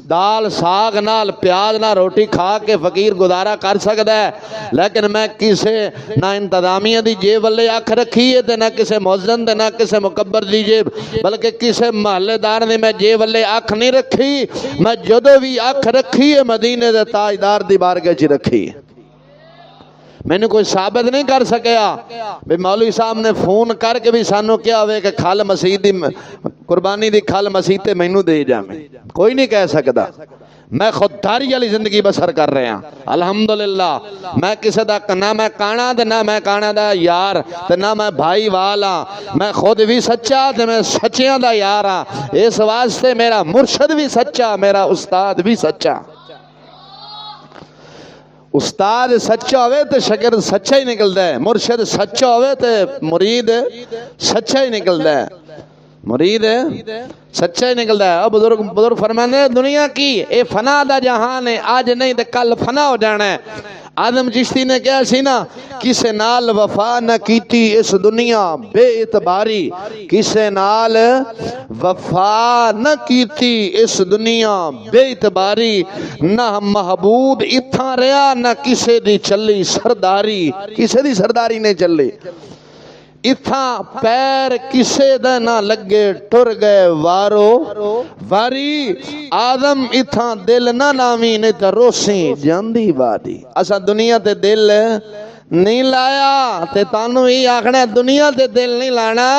دال ساگ نال پیاز نال روٹی کھا کے فقیر گزارا کر سکتا ہے، لیکن میں کسے نہ انتظامیہ دی جیب والے اکھ رکھی ہے تے نہ کسے مؤذن تے نہ کسے مکبر دی جیب، بلکہ کسے محلے دار نے میں جیب والے اکھ نہیں رکھی۔ میں جدو بھی اکھ رکھی ہے مدینے دے تاجدار دی بارگاہ چ رکھی ہے۔ میں نے کوئی ثابت نہیں کر سکیا بھی مولوی صاحب نے فون کر کے بھی سانو کیا ہوئے کہ کھال مسیح دی قربانی دی کھال مسیح تے مینوں دے جاویں، کوئی نہیں کہہ سکتا۔ میں خودداری والی زندگی بسر کر رہے ہیں الحمدللہ۔ میں کسی دا نہ میں کانا تے نہ میں کانا دا یار تے نہ میں بھائی والا، میں خود بھی سچا تے میں سچیاں دا یار ہاں۔ اس واسطے میرا مرشد بھی سچا، میرا استاد بھی سچا۔ استاد سچا ہوئے تو شاگرد سچا ہی نکلتا ہے، مرشد سچا ہوئے تو مرید سچا ہی نکلتا ہے، مرید سچا ہی نکلتا ہے۔ بزرگ فرمانے ہیں دنیا کی اے فنا دا جہان ہے، آج نہیں تو کل فنا ہو جانا ہے۔ آدم چشتی نے کہا سی نا، کسے نال وفا نہ کیتی اس دنیا بے اعتباری، کسے نال وفا نہ کیتی اس دنیا بے اعتباری، نہ محبوب اتھاں رہا نہ کسے دی چلی سرداری، کسے دی سرداری نہیں چلی، اتھاں پیر کسے دے نہ لگے ٹر گئے وارو واری، آدم اتھاں دل نہ لاویں نہیں تے روسیں جاندی وادی۔ اسا دنیا تے دل نہیں لایا تے تانوں ہی آکھنا دنیا تے دل نہیں لانا،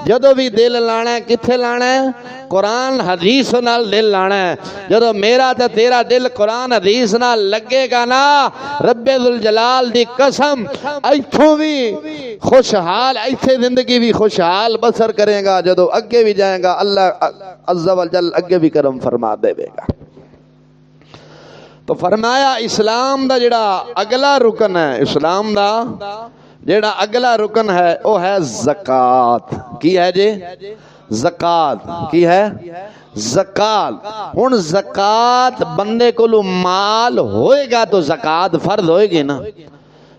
جدو بھی دل لانا ہے کتھے لانا ہے؟ قرآن حدیث نال دل لانا ہے۔ جدو میرا تے تیرا دل قرآن حدیث نال لگے گا نا، رب ذوالجلال دی قسم ایتھوں بھی خوشحال، ایتھے زندگی بھی خوشحال بسر کرے گا، جدو اگے بھی جائے گا اللہ عز و جل اگے بھی کرم فرما دے گا۔ تو فرمایا اسلام دا جڑا اگلا رکن ہے، اسلام دا جڑا اگلا رکن ہے وہ ہے زکوٰۃ۔ کی ہے جی؟ زکوٰۃ۔ کی ہے؟ زکوٰۃ۔ ہن زکوٰۃ بندے کو مال ہوئے گا تو زکوٰۃ فرض ہوئے گی نا۔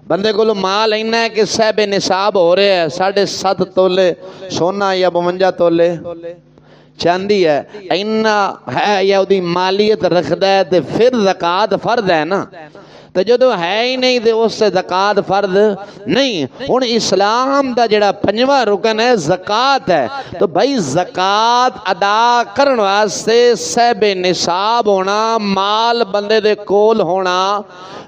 بندے کو مال اینا ہے کہ صاحب نصاب ہو رہے ہیں 7.5 تولے سونا یا 52 تولے چاندی ہے، اینا ہے یا دی مالیت رکھدا ہے تے پھر زکوٰۃ فرض ہے نا۔ تو جدو ہے ہی نہیں تے اس سے زکوٰۃ فرض نہیں۔ ہن اسلام دا جڑا 5واں رکن ہے زکوٰۃ ہے، تو بھائی زکوٰۃ ادا کرن واسطے صاحب نصاب ہونا، مال بندے دے کول ہونا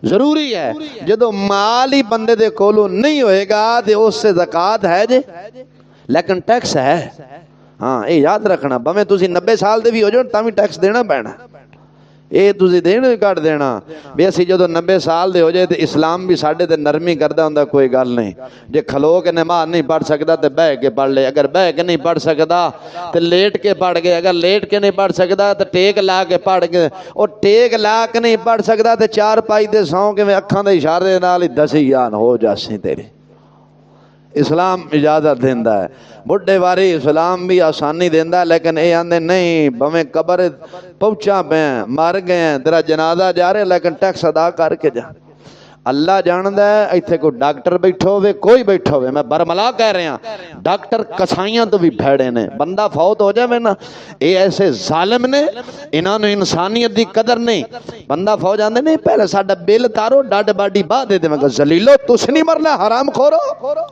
ضروری ہے۔ جدو مال ہی بندے دے کولوں نہیں ہوئے گا تے اس سے زکوٰۃ ہے جے، لیکن ٹیکس ہے۔ ہاں یہ یاد رکھنا، بھویں تسی 90 سال دے بھی ہو جاؤ تاں بھی ٹیکس دینا پینا، یہ تسی دینا کٹ دینا۔ بے اسی جدو 90 سال دے ہو جائے تے اسلام بھی ساڈے تے نرمی کردا ہوندا، کوئی گل نہیں۔ جے کھلو کے نماز نہیں پڑھ سکدا تے بیٹھ کے پڑھ لے، اگر بیٹھ کے نہیں پڑھ سکدا تے لیٹ کے پڑھ گئے، اگر لیٹ کے نہیں پڑھ سکدا تے ٹیک لا کے پڑھ گئے، اور ٹیک لا کے نہیں پڑھ سکدا تے 4 پائی دے سوں کے اکھاں دے اشارے نال ہی دسی جان ہو جاسی تیری۔ اسلام اجازت دیندا ہے، بڑھے واری اسلام بھی آسانی دیندا ہے، لیکن اے آندے نہیں بھویں قبر پہنچا پے مر گئے تیرا جنازہ جا رہے لیکن ٹیکس ادا کر کے جا۔ اللہ جاندا ہے ایتھے کوئی ڈاکٹر بیٹھا ہوئے کوئی بیٹھا ہوئے، میں برملا کہہ رہا ہوں، ڈاکٹر کسائیاں تو بھی بھیڑے نے، بندہ فوت ہو جائے نا اے ایسے ظالم نے، انہاں نے انسانیت دی قدر نہیں۔ بندہ فوت جاندے نہیں پہلے ساڈا بل تارو ڈاڈ باڈی باہ دے دے، میں کہا ذلیلو تس نہیں مرنا حرام خورو،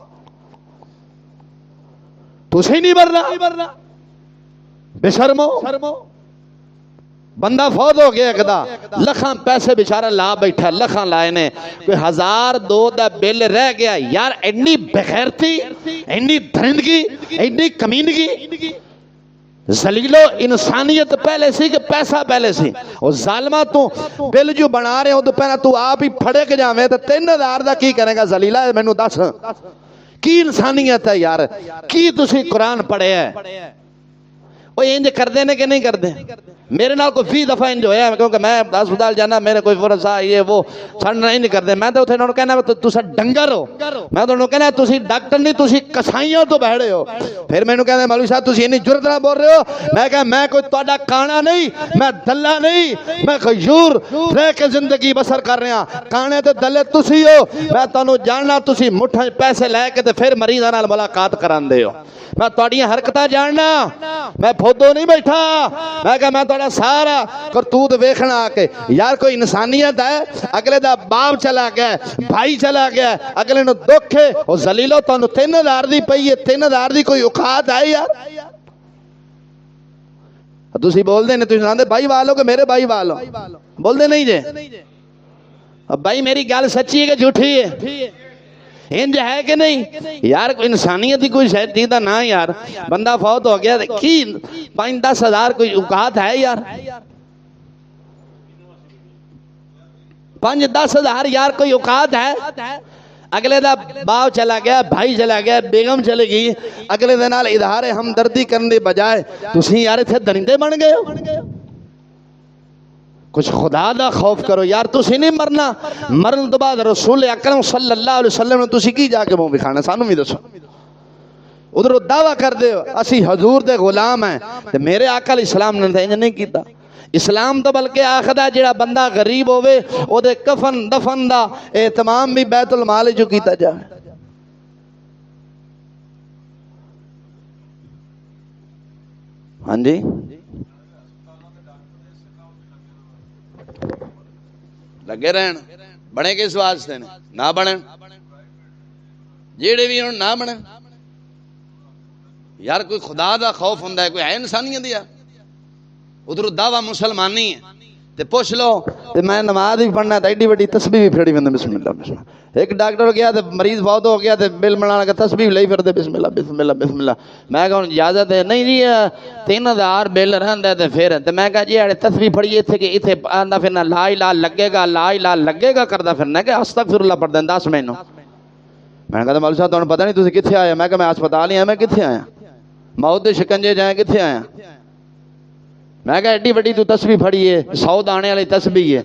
تسی نہیں مرنا بے شرمو۔ بندہ فوت ہو گیا اکدا لکھاں پیسے بیچارہ لا بیٹھا، لکھاں لائے نے، کوئی 1002 دا بل رہ گیا۔ یار اینی بغیرتی، اینی درندگی، اینی کمینگی، ذلیلو انسانیت پہلے سی کہ پیسہ پہلے سی؟ اور ظالمہ تو بل جو بنا رہے ہو تو پہلے تو آپ ہی پھڑے کے جاویں تو 3000 دا کی کرے گا؟ ذلیلہ مینوں دس کی انسانیت ہے یار؟ کی تسی قرآن پڑھے ہے؟ وہ انج کردے نے کہ نہیں کردے؟ میرے نال کوئی 20 دفعہ انج ہویا ہے، کیونکہ میں ہسپتال جانا، میرے کوئی فرض آ یہ وہ سن نہیں کردے، میں تو اتنے انہوں نے کہنا تسا ڈنگر ہو، میں تو انہوں نے کہنا تسی ڈاکٹر نہیں تسی کسائیاں تو بہڑے ہو۔ پھر میں نے کہنا مولوی صاحب تسی اتنی جرت نہ بول رہے ہو، میں کہا میں کوئی تہاڈا کانا نہیں، میں دلہ نہیں، میں غیور رہ کے زندگی بسر کر رہا، کانے تے دلے تسی ہو۔ میں تانوں جاننا تسی مٹھاں پیسے لے کے تے پھر مریضاں نال ملاقات کراندے ہو، میں تہاڈیاں حرکتاں جاننا، میں پھودو نہیں بیٹھا، میں کہا میں تہاڈا سارا کرتوت ویکھنا آ کے۔ یار کوئی انسانیت ہے؟ اگلے دا باپ چلا گیا، بھائی چلا گیا، اگلے نو دکھ ہے، او ذلیلو تانوں 3000 دی پئی ہے، 3000 دی کوئی اوقات ہے یار؟ تسی بول دے نے، تسی آندے بھائی والو کہ میرے بھائی والو، بول دے نہیں جے؟ اب بھائی میری گل سچی ہے کہ جھوٹی ہے؟ انج ہے کہ نہیں یار؟ کوئی انسانیت ہی کوئی شاید دیدہ نہ یار، بندہ فوت ہو گیا کی 5-10 ہزار کوئی اوقات ہے یار؟ 5-10 ہزار یار کوئی اوقات ہے؟ اگلے دا باپ چلا گیا، بھائی چلا گیا، بیگم چلے گئی، اگلے دے نال اظہار ہمدردی کرنے بجائے تسی یار اتھے درندے بن گئے ہو۔ کچھ خدا دا خوف کرو یار، تسی نہیں مرنا، مرن تو بعد رسول اکرم صلی اللہ علیہ وسلم نے تسی کی جا کے منہ بکھانا؟ سانو بھی دسو۔ ادھر دعویٰ کر دے اسی حضور دے غلام ہیں، میرے آقا علیہ السلام نے انج نہیں کیتا۔ اسلام تو بلکہ آخدا جڑا بندہ غریب ہوئے او دے کفن دفن دا اہتمام بھی بیت المال جو کیتا جائے۔ ہاں جی لگے رہن، بنے کس واسطے نے؟ نہ بنے جیڑے بھی ہوں نہ بنے یار۔ کوئی خدا دا خوف ہوندا ہے، کوئی ہے انسانیت دیا؟ ادھر دعویٰ مسلمانی ہے تے پوچھ لو تے میں نماز بھی پڑھنا تے ایڈی وڈی تسبیح بھی پھڑی وندے بسم اللہ بسم اللہ. ایک ڈاکٹر گیا تے مریض فوت ہو گیا تے بل بنا کے تسبیح لئی پھردے بسم اللہ بسم اللہ بسم اللہ. میں کہا اجازت ہے؟ نہیں جی 3000 بل رہندا تے پھر تے میں کہا جی اڑے تسبیح پڑھی ایتھے کہ ایتھے آندا پھرنا لا الہ لگے گا لا الہ لگے گا کردا پھرنا کہ استغفر اللہ پڑھ دیں 10 مینوں. میں کہا مولوی صاحب تانوں پتہ نہیں تسی کتھے آئے؟ میں کہا میں ہسپتال ہی آیا. میں کتھے آیا؟ موت دے شکنجے جائیں کتھے آیا؟ میں کہا ایڈی بڑی تو تسبیح پڑھی ہے 100 دانے والی تسبیح ہے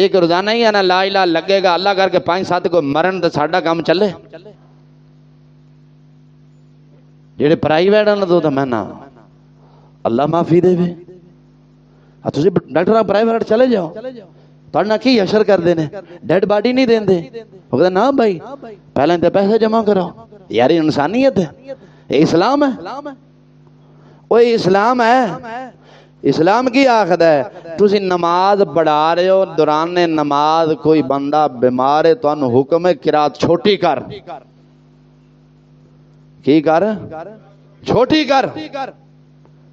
ایک روزانہ ہی آنا لا الہ لگے گا اللہ کر کے 5-7 کو مرن تے ساڈا کام چلے. جڑے پرائیویٹ ہیں تو میں نا اللہ معافی دے وے تسی ڈاکٹر پرائیویٹ چلے جاؤ تہاڈے نال کی اشر کردے نے ڈیڈ باڈی نہیں دیندے. وہ کہتے نا بھائی پہلے تے پیسے جمع کراؤ یار انسانیت ہے یہ اسلام ہے. وہ اسلام ہے. اسلام کی آخد ہے تسی نماز پڑھا رہے ہو دوران نماز کوئی بندہ بیمار ہے تو انہوں حکم ہے قرات چھوٹی کر. کی کر؟ چھوٹی کر.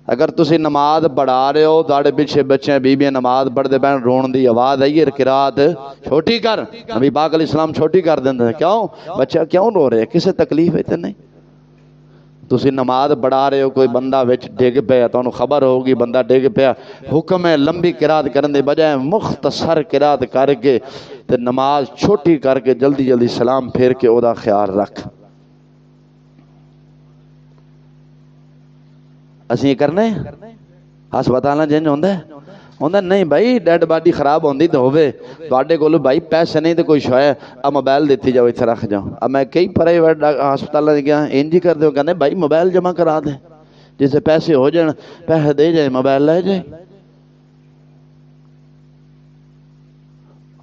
اگر تسی نماز پڑھا رہے ہو تاڑے پیچھے بچے بیبیاں نماز پڑھ دے پہن رون دی آواز آئی ہے قرات چھوٹی کر. نبی پاک علیہ السلام چھوٹی کر دیندے. کیوں؟ بچہ کیوں رو رہے؟ کسے تکلیف ہے نہیں؟ تسی نماز پڑھا رہے ہو کوئی بندہ وچ ڈگ پیا تو خبر ہوگی بندہ ڈگ پیا حکم ہے لمبی قرات کرن دے بجائے مختصر قرات کر کے تے نماز چھوٹی کر کے جلدی جلدی سلام پھیر کے او دا خیال رکھ. اسی یہ کرنے ہسپتالاں جنج ہوندا ہے ہوندا نہیں بھائی ڈیڈ باڈی خراب ہوندی تے ہوے تواڈے کول بھائی پیسے نہیں تے کوئی شے آ موبائل دتی جاؤ ایتھے رکھ جاؤ. اب میں کئی پرائیویٹ ہسپتالاں گیا انج ہی کردے ہو کہندے بھائی موبائل جمع کرا دے جسے پیسے ہو جان پیسے دے جائے موبائل لے جائے.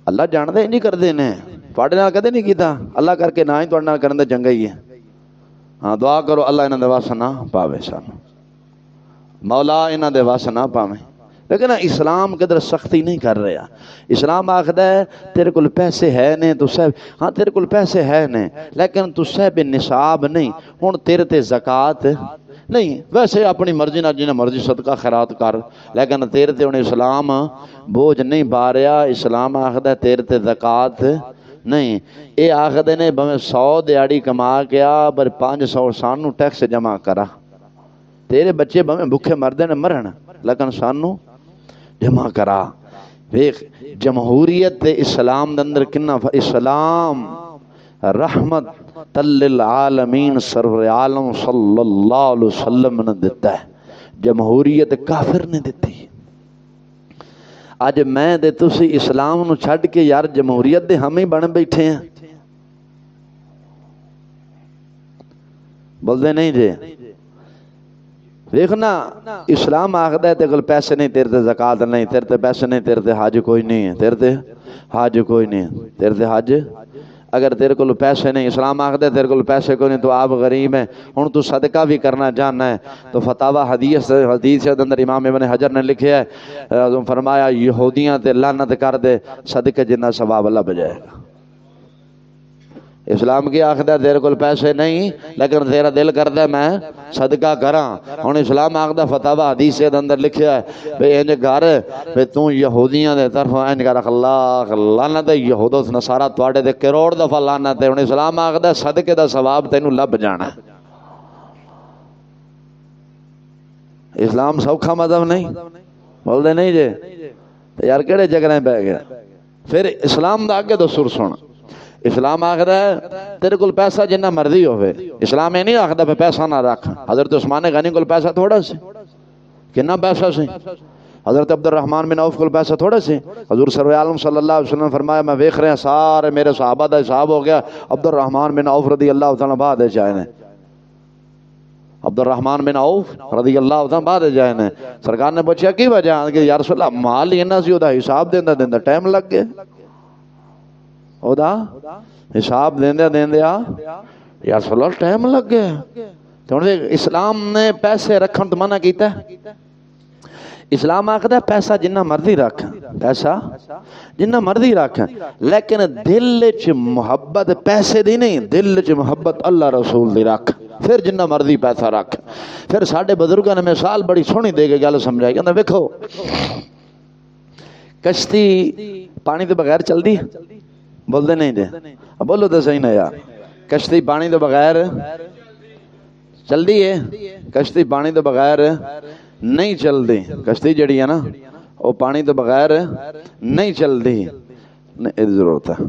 اللہ جاندے انج ہی کردے نے تواڈے نال کدے نہیں کیتا اللہ کر کے نہ ہی تواڈے نال کرن دے چنگا ہی ہے. ہاں دعا کرو اللہ انہاں دے وس نہ پاوے سانو مولا انہاں دے وس نہ پاوے. لیکن اسلام قدر سختی نہیں کر رہا. اسلام آخدا ہے تیرے کول پیسے ہے نے تو صاحب ہاں تیرے کول پیسے ہے نے لیکن تو صاحب نصاب نہیں ہن تیرے تے زکات نہیں. ویسے اپنی مرضی نال جنہیں مرضی صدقہ خیرات کر لیکن تیرے تے ہن اسلام بوجھ نہیں پا رہا. اسلام آخدا ہے تیرے تے زکات نہیں. اے آخدے نے بھویں 100 دیہاڑی کما کے آ پر 500 سانو ٹیکس جمع کرا. تیرے بچے بھویں بھوکے مردے نے مرن لیکن سانو جمع کرا. ویکھ جمہوریت اسلام دے اندر کنا اسلام رحمت للعالمین سرور عالم صلی اللہ علیہ وسلم نے دیتا ہے. جمہوریت کافر نے دیتی. اج میں دے تسی اسلام نو چھڈ کے یار جمہوریت دے ہم ہی بن بیٹھے ہیں. بولدے نہیں جی دیکھنا اسلام آخدا ہے تیرے کول پیسے نہیں تیرے تے زکات نہیں تیرے تے پیسے نہیں تیرے تے حج کوئی نہیں ہے تیرے تے حج کوئی نہیں ہے تیرے تے حج اگر تیرے کول پیسے نہیں اسلام آخدا ہے تیرے کول پیسے کوئی نہیں تو آپ غریب ہیں ہن تو صدقہ بھی کرنا چاہنا ہے تو فتاوی حدیث کے اندر امام ابن حجر نے لکھا ہے فرمایا یہودیاں تے لعنت کر دے صدقے جنہ ثواب اللہ بجائے گا. اسلام کی آخدا تیرے کول پیسے نہیں لیکن تیرا دل کردا میں صدقہ کراں. ہن اسلام آخدا فتاوی حدیث دے اندر لکھیا ہے بھئی انج کر بھئی تو یہودیاں دے طرف انج کر اللہ لعنت یہود و نصارا تواڈے تے کروڑ دفعہ لعنت ہے. ہن اسلام آخدا صدقے دا ثواب تینوں لب جانا. اسلام سوکھا مذہب نہیں بولدے نہیں جے تے یار کیڑے جگرے پے گئے. پھر اسلام دا اگے دسور سن. اسلام آخدا ہے تیرے کول پیسہ جنہ مرضی ہوئے. اسلام یہ نہیں آخدا پہ پیسہ نہ رکھ. حضرت عثمان غنی کول پیسہ تھوڑا سی کنا پیسہ سی. حضرت عبد الرحمن بن عوف کول پیسہ تھوڑا سی. حضور سرور عالم صلی اللہ علیہ وسلم فرمایا میں ویکھ رہا سارے میرے صحابہ دا حساب ہو گیا عبد الرحمن بن عوف رضی اللہ تعالیٰ بعد جائے نے. عبد الرحمن بن عوف رضی اللہ تعالیٰ بعد جائے نے. سرکار نے پوچھا کی وجہ کہ یا رسول اللہ مال ہی نہ سی دا حساب دیندا دیندا ٹائم لگ گیا. او دا حساب دیندیا یا رسول اللہ ٹائم لگ گیا. تو اسلام نے پیسے رکھن تو منع کیتا ہے. اسلام آخدا ہے پیسہ جنہ مرضی رکھ پیسہ جنہ مرضی رکھ لیکن دل چ محبت پیسے دی نہیں دل چ محبت اللہ رسول دی رکھ. پھر جنہ مرضی پیسہ رکھ. پھر ساڈے بزرگاں نے مثال بڑی سونی دے کے گل سمجھائی. کہندا ویکھو کشتی پانی تو بغیر چلتی ہے؟ بولتے نہیں جی، بولو تو صحیح نا یار، کشتی پانی تو بغیر چلتی ہے؟ کشتی پانی تو بغیر نہیں چلتی، کشتی جڑی ہے نا وہ پانی تو بغیر نہیں چلتی، ضرورت ہے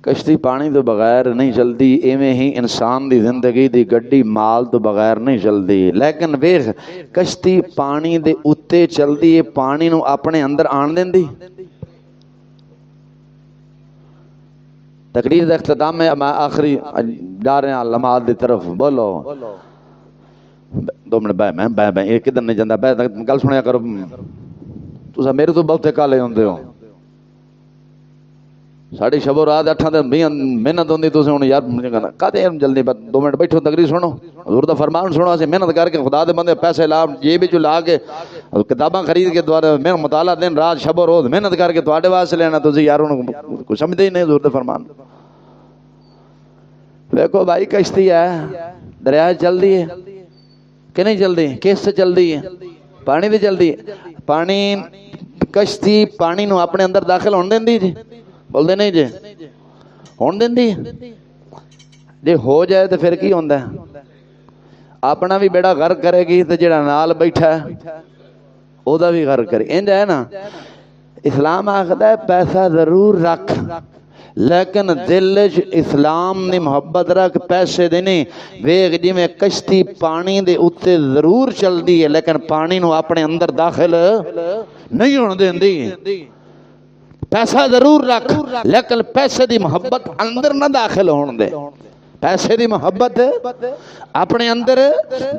کشتی پانی تو بغیر نہیں چلتی، ایویں ہی انسان دی زندگی دی گڈی مال تو بغیر نہیں چلتی، لیکن ویخ کشتی پانی دے اتے چلتی ہے، پانی نو اپنے اندر آن دیندی۔ تقریر دا اختتام میں آخری جا رہے ہیں لمحات دی طرف، بولو 2 منٹ بہ یہ کدھر نہیں جاندہ، گل سنیا کرو، تسا میرے تو بہتے کالے ہوندے ہو، ساڑی شب و رات 8 دن محنت ہوندی، تسے ہن یار کہتے ہیں جلدی 2 منٹ بیٹھو تقریر سنو، حضور دا فرمان سنو، اسے محنت کر کے خدا دے بندے پیسے لا جیب وچ لا کے کتاباں خرید کے دوارے میں مطالعہ دن رات شب و روز محنت کر کے تواڈے واسطے لینا، تسی یار کچھ سمجھدے ہی نہیں حضور دے فرمان۔ دیکھو بھائی کشتی ہے دریا چلدی ہے کہ نہیں چلدی؟ کس سے چلدی ہے؟ پانی تے چلدی ہے، پانی کشتی پانی نو اپنے اندر داخل ہون دیندی جی، بول دے نہیں جی ہون دیندی جی، ہو جائے تو پھر کی ہوندا ہے؟ اپنا بھی بیڑا غرق کرے گی تو جڑا نال بیٹھا ہے او دا بھی غرق کرے، انج ہے نا۔ اسلام آخدا ہے پیسہ ضرور رکھ لیکن دل اسلام نے محبت رکھ، پیسے دے نہیں، ویکھ جی میں کشتی پانی دے اتے ضرور چل دی ہے لیکن پانی نو اپنے اندر داخل نہیں ہون دیندی، پیسہ ضرور رکھ لیکن پیسے دی محبت اندر نہ داخل ہون دے، پیسے دی محبت اپنے اندر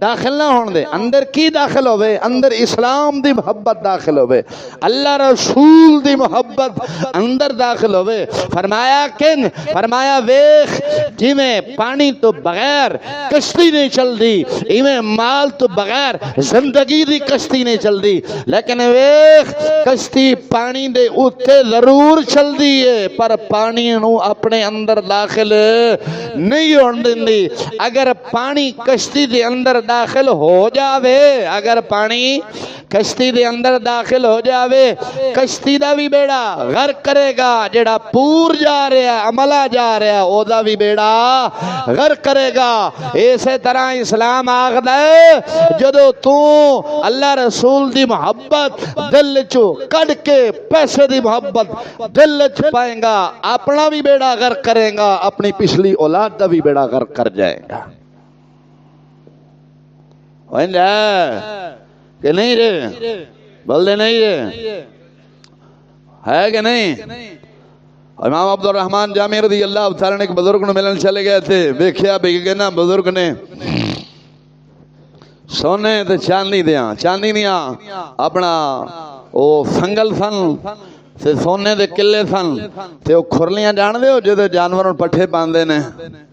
داخل نہ ہون دے، اندر کی داخل ہوئے؟ اندر اسلام دی محبت داخل ہوئے، اللہ رسول دی محبت اندر داخل ہوئے۔ فرمایا کن؟ فرمایا ویخ جی میں پانی تو بغیر کشتی نہیں چل دی، ایویں مال تو بغیر زندگی دی کشتی نہیں چل دی، لیکن ویخ کشتی پانی دے اتے ضرور چل دی ہے پر پانی نو اپنے اندر داخل نہیں ہون دیندی۔ اگر پانی کشتی دے اندر داخل ہو جاوے، اگر پانی کشتی دے اندر داخل ہو جاوے، کشتی دا بھی بیڑا غرق کرے گا، جڑا پور جا رہا ہے عملہ جا رہا ہے او دا بھی بیڑا غرق کرے گا۔ اسی طرح اسلام آخدا ہے جدو تو اللہ رسول دی محبت دل چو کڈ کے پیسے دی محبت دل چ پائیں گا، اپنا بھی بیڑا غرق کرے گا، اپنی پچھلی اولاد دا بھی بیڑا غرق کر جائے گا۔ کہ نہیں رے؟ بول دے نہیں رے؟ ہے کہ نہیں؟ امام عبد الرحمن جامی رضی اللہ تعالیٰ نے ایک بزرگ نے ملن چلے گئے تھے، دیکھیا بھی نا بزرگ نے سونے تے چاندی دیاں، چاندی دیاں اپنا او سنگل سن تے سونے دے قلعے سن تے او کھرلیاں جان دے ہو جدے جانوروں پٹھے باندھے نے،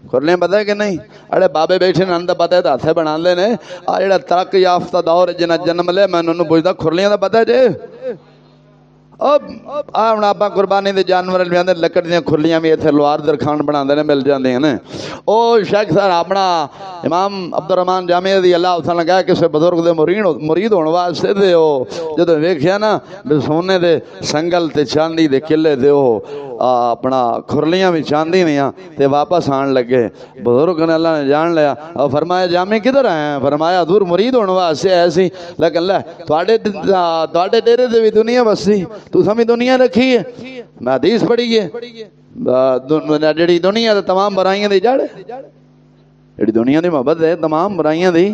کھرلیاں پتہ ہے کہ نہیں؟ اڑے بابے بیٹھے نے اندر پتہ ہے تو ہاتھے بنا دے نے، آ جڑا ترقی یافتہ دور جنہ جنم لے میں انہوں پوچھتا کھرلیاں دا پتہ ہے جے؟ اب آپ قربانی دے جانور لیاندے لکڑ دیاں کھرلیاں بھی ایتھے لوہار درخان بنا دے مل جاندے ہیں۔ او شیخ صاحب اپنا امام عبد الرحمن جامی رضی اللہ تعالیٰ کہا کسے بزرگ دے مرید ہونے واسطے دے ہو، جدو ویکھیا نا سونے دے سنگل تے چاندی دے قلعے دے ہو، اپنا کھرلیاں بھی چاندی دیاں تے واپس آن لگے۔ بزرگ نے اللہ نے جان لیا اور فرمایا جامی کدھر آئے ہیں؟ فرمایا دور مرید ہونے واسطے ایسی، لیکن لے تواڈے ڈیرے دے بھی دنیا بسی، تو سمی دنیا رکھی ہے، میں حدیث پڑھی ہے جڑی دنیا دے تمام برائیاں دی جڑ ہے، جڑی دنیا دی محبت ہے تمام برائیاں دی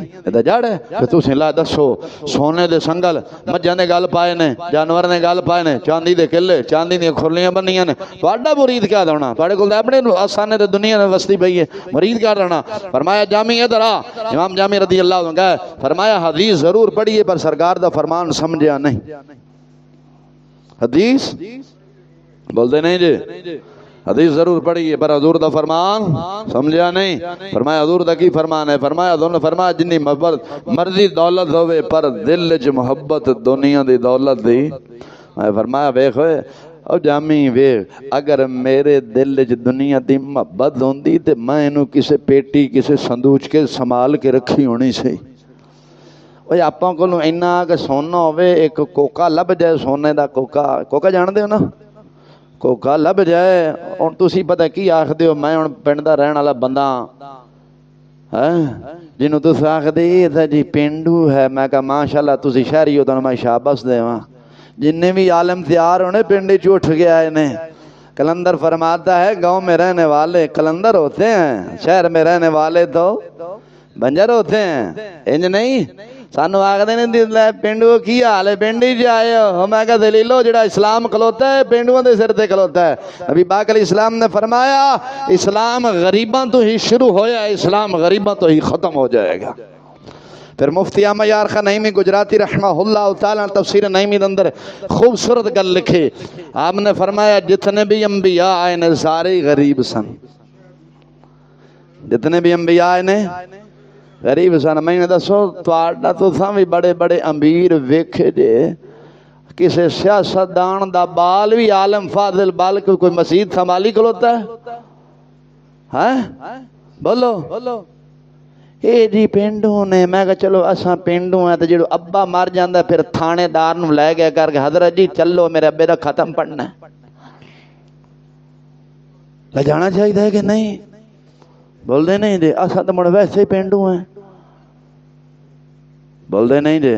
جڑ ہے۔ کہ تسی لا دسو سونے دے سنگل مجھاں دے گل پائے نے، جانور نے گل پائے نے، چاندی دے قلعے چاندی دی کھرلیاں بنیاں نے، تہاڈا مرید کیا ہونا؟ تہاڈے کول اپنے آسانے تے دنیا نے وستی پئی ہے، مرید کیا رہنا؟ فرمایا جامی ادھر آ، امام جامی رضی اللہ عنہ کہا فرمایا حدیث ضرور پڑھی ہے پر سرکار دا فرمان سمجھیا نہیں۔ حدیث بول دے نہیں جی، حدیث ضرور پڑھی ہے پر حضور دا فرمان سمجھا نہیں۔ فرمایا حضور دا کی فرمان ہے؟ فرمایا حضور نے فرمایا جنی محبت مرضی دولت ہوئے پر دل وچ محبت دنیا دی دولت دی۔ میں فرمایا ویکھ ہوئے او جامی ویکھ اگر میرے دل وچ دنیا دی محبت ہوندی تے میں اینو کسے پیٹی کسے صندوق کے سنبھال کے رکھی ہونی سی، وہ آپ کو اینا کہ سونا ہوئے ایک کوکا لب جائے سونے دا کوکا جان دے ہو نا کوکا لب جائے اور تسی پتہ کی آخ دے ہو میں پنڈ دا رہن والا بندہ جنہوں تو آخ دے یہ تھا جی پینڈو ہے میں کہا ماشاءاللہ تسی شہری ہو تو میں شاباش دے وہاں جنہیں بھی عالم تیار ہونے پنڈی چوٹ گیا انہیں کلندر فرماتا ہے گاؤں میں رہنے والے کلندر ہوتے ہیں شہر میں رہنے والے تو بنجر ہوتے ہیں انج نہیں سانو آگے نہیں دل ہے پینڈو کی حال ہے پینڈی جائے ہو میں کہا دلیلو جڑا اسلام کھلوتا ہے پینڈووں دے سر تے کھلوتا ہے نبی پاک علیہ السلام نے فرمایا اسلام غریباں تو ہی شروع ہویا ہے اسلام غریباں تو ہی ختم ہو جائے گا پھر مفتی احمد یار خان نعیمی گجراتی رحمہ اللہ تعالیٰ تفسیر نعیمی اندر خوبصورت گل لکھے آپ نے فرمایا جتنے بھی انبیاء آئے نے سارے غریب سن جتنے بھی انبیاء آئے نے غریب سن میں نے دسو تواڈا تو تھا بھی بڑے بڑے امیر ویکھے جے کسے سیاستدان دا بال بھی عالم فاضل بال کوئی مسجد سنبھالی کھلوتا ہے ہاں بولو اے جی پینڈو نے میں کہا چلو اساں پینڈو ہیں تو جڑو ابا مر جاندہ پھر تھانے دار نو لے گیا کر کے حضرت جی چلو میرے ابے دا ختم پڑھنا ہے لے جانا چاہیے کہ نہیں بول دے نہیں جی اساں تو مڑ ویسے ہی پینڈو ہیں بول دے نہیں جی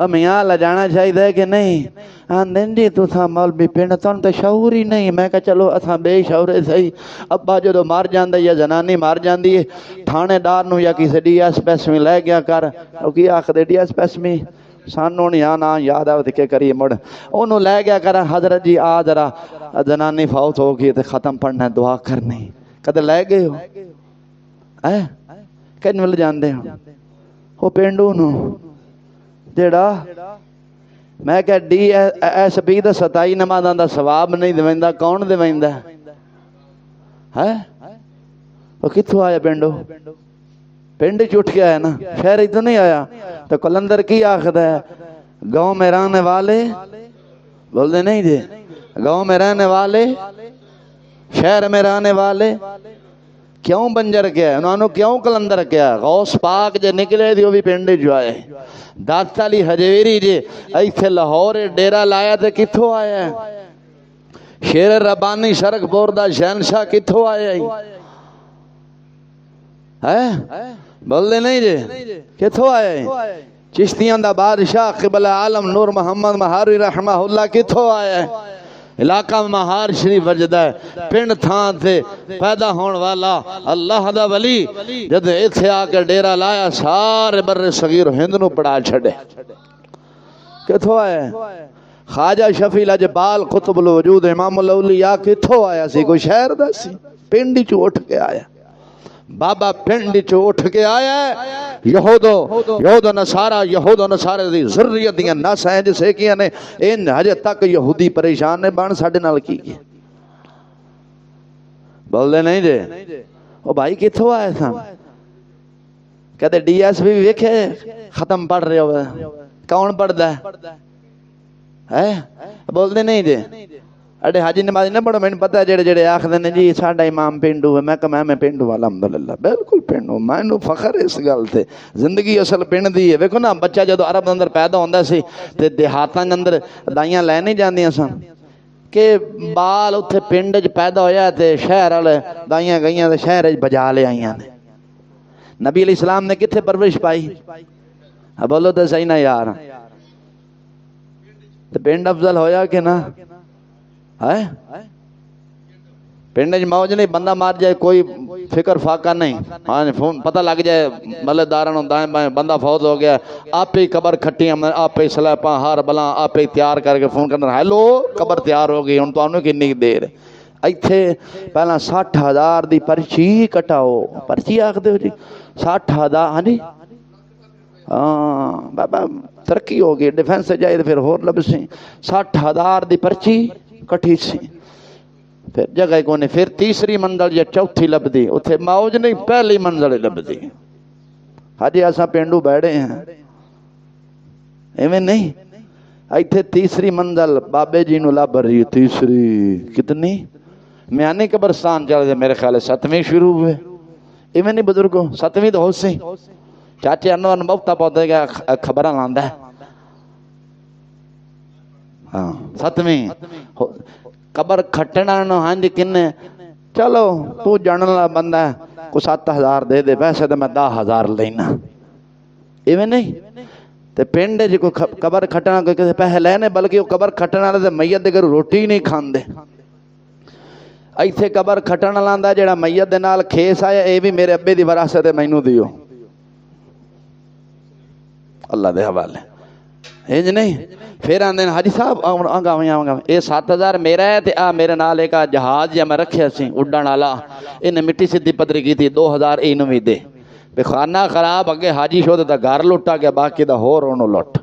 میاں لے جانا چاہیے کہ نہیں آندن جی تو تھا مولوی پینڈ تن تو شعور ہی نہیں میں کہا چلو اتھا بے شعورے صحیح ابا جو مار جاندہ یا زنانی مار جاندی ہے تھانے دار نو یا کسی ڈی ایس پیس میں لے گیا کر او کی آخ دے ڈی ایس پیس میں سانوں نہیں آنا یاد آو دکھے کریے مڑ انہوں لے گیا کر حضرت جی آ ذرا زنانی فوت ہو گئی تو ختم پڑھنا ہے دعا کرنی کدے لے گئے ہو کن مل جاندے ہو وہ پینڈو نو جیڑا میں کہا ڈی ایس پی دا 27 نمازاں دا ثواب نہیں دیویندا کون دیویندا ہے وہ کتھوں آیا پینڈو پینڈ چ اٹھ کے آیا نا شہر ہی تو نہیں آیا تو کلندر کی آخدا ہے گاؤں میں رہنے والے بول دے نہیں جی گاؤں میں رہنے والے شہر میں رہنے والے کیوں بنجر کیا ہے انہوں نے کیوں کلندر کیا غوث پاک جو نکلے تھی وہ بھی پینڈے جو آئے داتا علی حجویری جی ایتھے لاہور ڈیرا لایا تھے کتھوں آیا ہے شیر ربانی شرک پور دا شہنشاہ کتھوں آیا ہے بول دے نہیں جی کتھوں آیا ہے چشتیاں دا بادشاہ قبلہ عالم نور محمد مہاروی رحمہ اللہ کتھوں آیا ہے علاقہ مہار شریف وجدہ ہے پنڈ تھان تھے پیدا ہون والا اللہ دا ولی جد ایتھے آ کے ڈیرا لایا سارے بر صغیر ہند نو پڑا چھڑے کتھوں آیا ہے خواجہ شفیع لجبال قطب الوجود امام الاولیاء کتھوں آیا سی کوئی شہر دا سی پنڈی چو اٹھ کے آیا بابا پنڈی چو اٹھ کے آیا ہے یہود و نصارہ دی ذریت دیاں نس ہیں جسے کیا نے ان حجے تک یہودی پریشان نے بان ساڑھے نال کی گئے بول دے نہیں جے وہ بھائی کتھوں آئے تھا کہتے ڈی ایس بھی ویکھے ختم پڑھ رہے ہوئے کون پڑھ دا ہے بول دے نہیں جے اڑے حاجی نمازی نہ پڑھو میں پتہ ہے جڑے جڑے آخدے نے جی ساڈا امام پینڈو ہے میں کہا میں پینڈو والا الحمدللہ بالکل پینڈو میں فخر ہے اس گل تے زندگی اصل پنڈ دی ہے ویکھو نا بچہ جدو عرب اندر پیدا ہوندا سی تے دیہاتاں دے اندر دائیاں لے نہیں جاندیاں سن کہ بال اتھے پنڈ وچ پیدا ہویا تے شہر والے دائیاں گئیاں تے شہر وچ بجا لے آئیاں نے نبی علیہ السلام نے کتھے پرورش پائی بولو تے صحیح نہ یار تے پنڈ افضل ہویا کہ نہ پنڈ موج نہیں بندہ مار جائے کوئی فکر فاقہ نہیں ہاں پتہ لگ جائے ملے دارن دائیں بائیں بندہ فوت ہو گیا آپ ہی قبر کھٹیاں آپ ہی سلیپاں ہار بلاں آپ ہی تیار کر کے فون کرنا ہیلو قبر تیار ہو گئی ہن تو انہوں کنی دیر ایتھے پہلا 60,000 دی پرچی کٹاؤ پرچی آکھ دے ہو جی 60,000 ہاں جی بابا ترقی ہو گئی ڈیفنس سے جائے پھر ہور لب سی 60,000 دی پرچی کٹھی سی پھر جگہ کونے پھر تیسری منزل یا چوتھی لب دی اتھے موج نہیں پہلی منزل لب دی حاجی ایسا پینڈو بیڑے ہیں ایویں نہیں ایتھے تیسری منزل بابے جی نو لب رہی تیسری کتنی میانی قبرستان چل گئے میرے خیال 7ویں شروع ہوئے ایویں نہیں بزرگوں 7ویں تو ہو سی چاچے انور بہتا پودے گیا خبر لاندا ہے ہاں ستویں قبر کھٹنا نو ہاں جی کنے چلو تو جانن والا بندہ ہے کو 7,000 دے دے پیسے تو میں 10,000 لینا ایویں نہیں تے پنڈ جی کو قبر کھٹنا کوئی کسے پیسے لینے بلکہ وہ قبر کھٹنا تے میت دے گھر روٹی نہیں کھاندے ایتھے قبر کھٹن لاندا جڑا میت دے نال کھیس آیا اے بھی میرے ابے دی وراثت ہے مینوں دیو اللہ دے حوالے انج نہیں پھر آندے حاجی صاحب آنگا اے 7,000 میرا ہے تے آ میرے نال ایک جہاز جا میں رکھیا سی اڈن والا انہیں مٹی سدھی پتری کی تھی 2,000 اینوں وی دے بے خانہ خراب اگے حاجی شو تے گھر لٹا گیا باقی دا ہور اونوں لٹ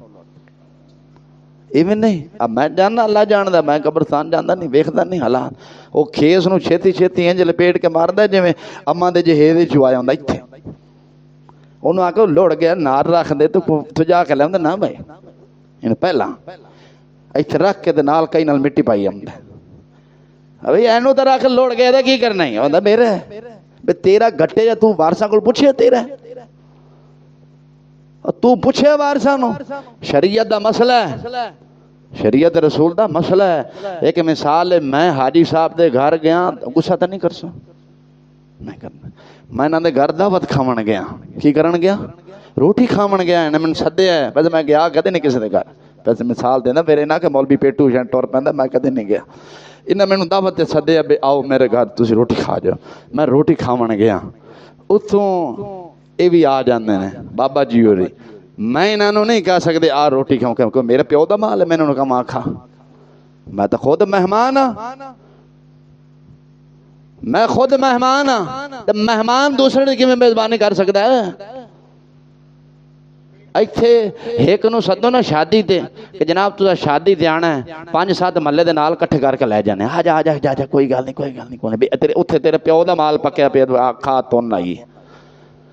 ایویں نہیں اب میں جاننا اللہ جاندا میں قبرستان جاندا نہیں ویکھدا نہیں حالات او کھیس نو چھتی چھتی انج لپیٹ کے ماردا جویں اماں دے جہیز وچ آیا ہوندا ایتھے اونوں آ کے لڑ گیا نار رکھ دے تو جا کے لیندا نا بھائی ان پہلا ایتھے رکھ کے تے نال کئی نال مٹی پائی آوندا ابھی اینو تے رکھ لڑ گیا تے کی کرنا ہے ہوندا میرا بے تیرا گھٹے جا تو وارثاں کول پوچھے تیرا تو پوچھے وارثاں نو شریعت دا مسئلہ ہے شریعت رسول دا مسئلہ ہے ایک مثال ہے میں حاجی صاحب دے گھر گیا غصہ تے نہیں کرسا نہیں کرنا میں انہاں دے گھر دعوت کھاون گیا کی کرن گیا روٹی کھاون گیا انہاں میں سدیا ہے ویسے میں گیا کدے نہیں کسی دے گھر ویسے مثال دینا پھر نہ کہ مولوی پیٹو جن ٹور پیندا میں کدے نہیں گیا انہاں مینوں دعوت تے سدیا بے آؤ میرے گھر تسی روٹی کھا جاؤ میں روٹی کھاون گیا اتوں اے بھی آ جاندے نے بابا جی ہوری میں انہاں نوں نہیں کہہ سکدے آ روٹی کھاؤ کہ میرے پیو دا مال ہے میں انہاں نوں کہاں کھا میں تو خود مہمان ہاں میں خود مہمان ہاں تے مہمان دوسرے دی کیویں میزبانی کر سکدا ہے ایتھے ایک نو سدو نا شادی تے کہ جناب تساں شادی تے آنا ہے 5-7 محلے دے نال کٹھے کر کے لے جانے آ جا کوئی گل نہیں تیرے اوتھے تیرے پیو دا مال پکیا پیا کھا تون آئی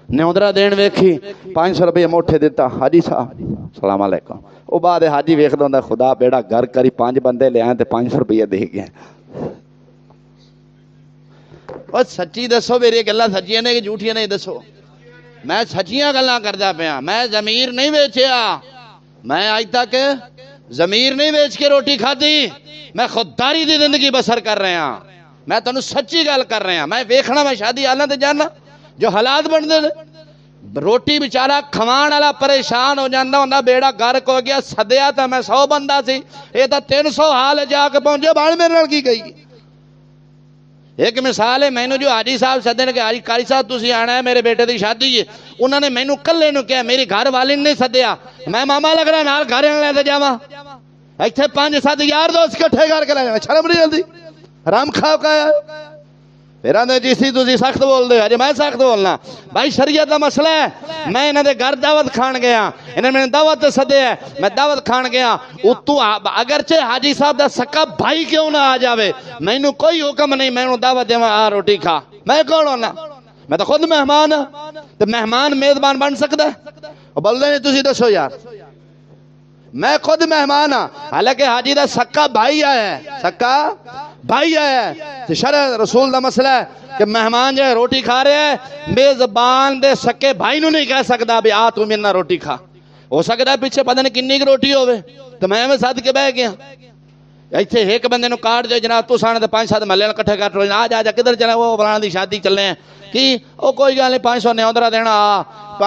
نیوندرا دین ویکھی 500 روپے موٹھے دیتا حاجی صاحب السلام علیکم او بعد حاجی ویکھدا ہوندا خدا بیڑا گھر کری 5 بندے لے آئے تے 500 روپے دے گئے او سچی دسو میری گلاں سچیاں نے کہ جھوٹیاں نے دسو میں سچیاں گلاں کردا پیا میں ضمیر نہیں ویچیا میں اج تک ضمیر نہیں ویچ کے روٹی کھادی میں خودداری دی زندگی بسر کر رہا ہاں میں تانوں سچی گل کر رہا ہاں میں ویکھنا میں شادی حالاں تے جانا جو حالات بندے روٹی بیچارہ کھوان والا پریشان ہو جاندا ہوندا بیڑا گرک ہو گیا سدیا تے میں 100 بندہ سی اے تا 300 حال جا کے پہنچے بال میرے نال کی گئی ایک مثال ہے مینوں جو حاجی صاحب سدے نے کہ حاجی قاری صاحب تسی آنا ہے میرے بیٹے دی شادی ہے انہوں نے مینوں کلے نو کہا میری گھر والی نے سدیا میں ماما لگ رہا نال گھر لے تے جاواں ایتھے 5-7 یار دوست اکٹھے کر کے لے جاواں شرم نہیں آندی حرام کھا کے آیا پھر آندے جی سی تسی سخت بول دے اجے میں سخت بولنا بھائی شریعت دا مسئلہ ہے میں انہاں دے گھر دعوت کھان گیا انہاں نے دعوت تے سدیا میں دعوت کھان گیا اتوں اگرچہ حاجی صاحب دا سکا بھائی کیوں نہ آ جاوے مینوں کوئی حکم نہیں مینوں دعوت دیواں آ روٹی کھا میں کون ہونا میں تو خود مہمان ہاں تے مہمان میزبان بن سکدا ہے او بولدے نہیں تسی دسو یار میں خود مہمان ہاں حالانکہ حاجی دا سکا بھائی آیا ہے سکا بھائی آیا ہے شرع رسول دا مسئلہ ہے کہ مہمان جو ہے روٹی کھا رہے ہیں میزبان دے سکے بھائی نو نہیں کہہ سکتا بھی آ تو میرے نال روٹی کھا ہو سکتا ہے پیچھے پتہ نہیں کنی کی روٹی ہوے تو میں سد کے بہ گیا ایتھے ایک بندے نو کاٹ دے جناب تو سانے تے 5-7 محلے کٹھے کر لو آ جا کدھر چلے وہ فلاں دی شادی چلے ہیں کی او کوئی گل نہیں 500 نیوندرا دینا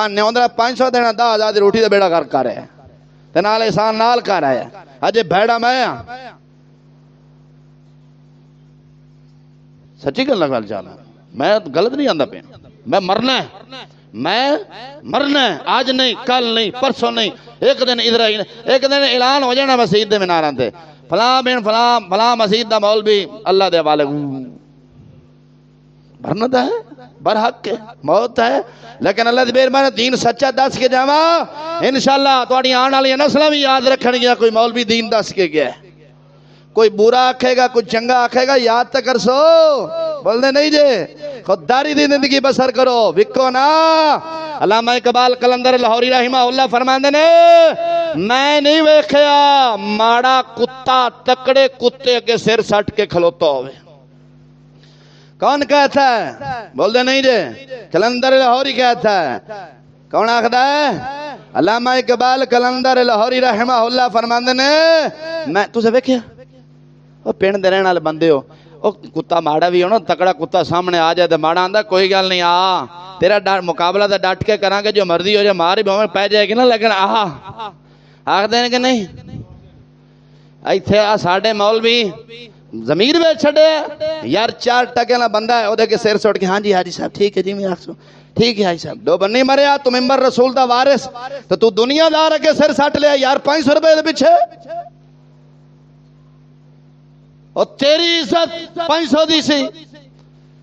نیوندرا 500 دینا 10,000 دی روٹی دا بیڑا کر کر ہے تے نال احسان نال کر آیا اجے بھیڑا میں ہاں سچی گل گل چالا میں غلط نہیں آندا پیا میں مرنا ہے آج نہیں کل نہیں پرسوں نہیں ایک دن ادھر ایک دن اعلان ہو جانا مسجد دے مناراں تے فلاں بن فلاں مسجد دا مولوی اللہ دے حوالے مرنا دا ہے برحق ہے موت ہے لیکن اللہ دی مہربانی دین سچا دس کے جاواں انشاءاللہ تہاڈی آن والی نسلاں بھی یاد رکھن گیا کوئی مولوی دین دس کے گیا ہے کوئی برا آکھے گا کوئی چنگا آکھے گا یاد تک کر سو بول دے نہیں جے خودداری دی زندگی بسر کرو وکو نا علامہ اقبال قلندر لاہوری رحمہ اللہ فرماندے نے میں نہیں ویکھیا ماڑا کتا تکڑے کتے کے سر سٹ کے کھلوتا ہوئے کون کہتا ہے بول دے نہیں جے قلندر لاہوری کہتا ہے کون آخدا ہے؟ علامہ اقبال کلندر لاہوری رحمہ اللہ فرماندے نے میں تسے ویکھیا او پنڈ دے رہن والے بندے ہو او کتا ماڑا بھی ہو نا تکڑا کتا سامنے آ جائے تے ماڑا آندا کوئی گل نہیں آ تیرا مقابلہ تے ڈٹ کے کراں گے جو مرضی ہو جائے مار بھی پے جائے گی نا لیکن آخدے نے کہ نہیں ایتھے آ ساڈے مولوی ضمیر ویچ چھڈے یار 4 ٹکے والا بندہ ہے او دے کے سر سٹ کے ہاں جی حاجی صاحب ٹھیک ہے جی میں آکھسوں ٹھیک ہے حاجی صاحب دو بنی مریا تو ممبر رسول دا وارث تو دنیا دار کے سر سٹ لیا یار 500 روپے دے پیچھے اور تیری عزت 500 دی سی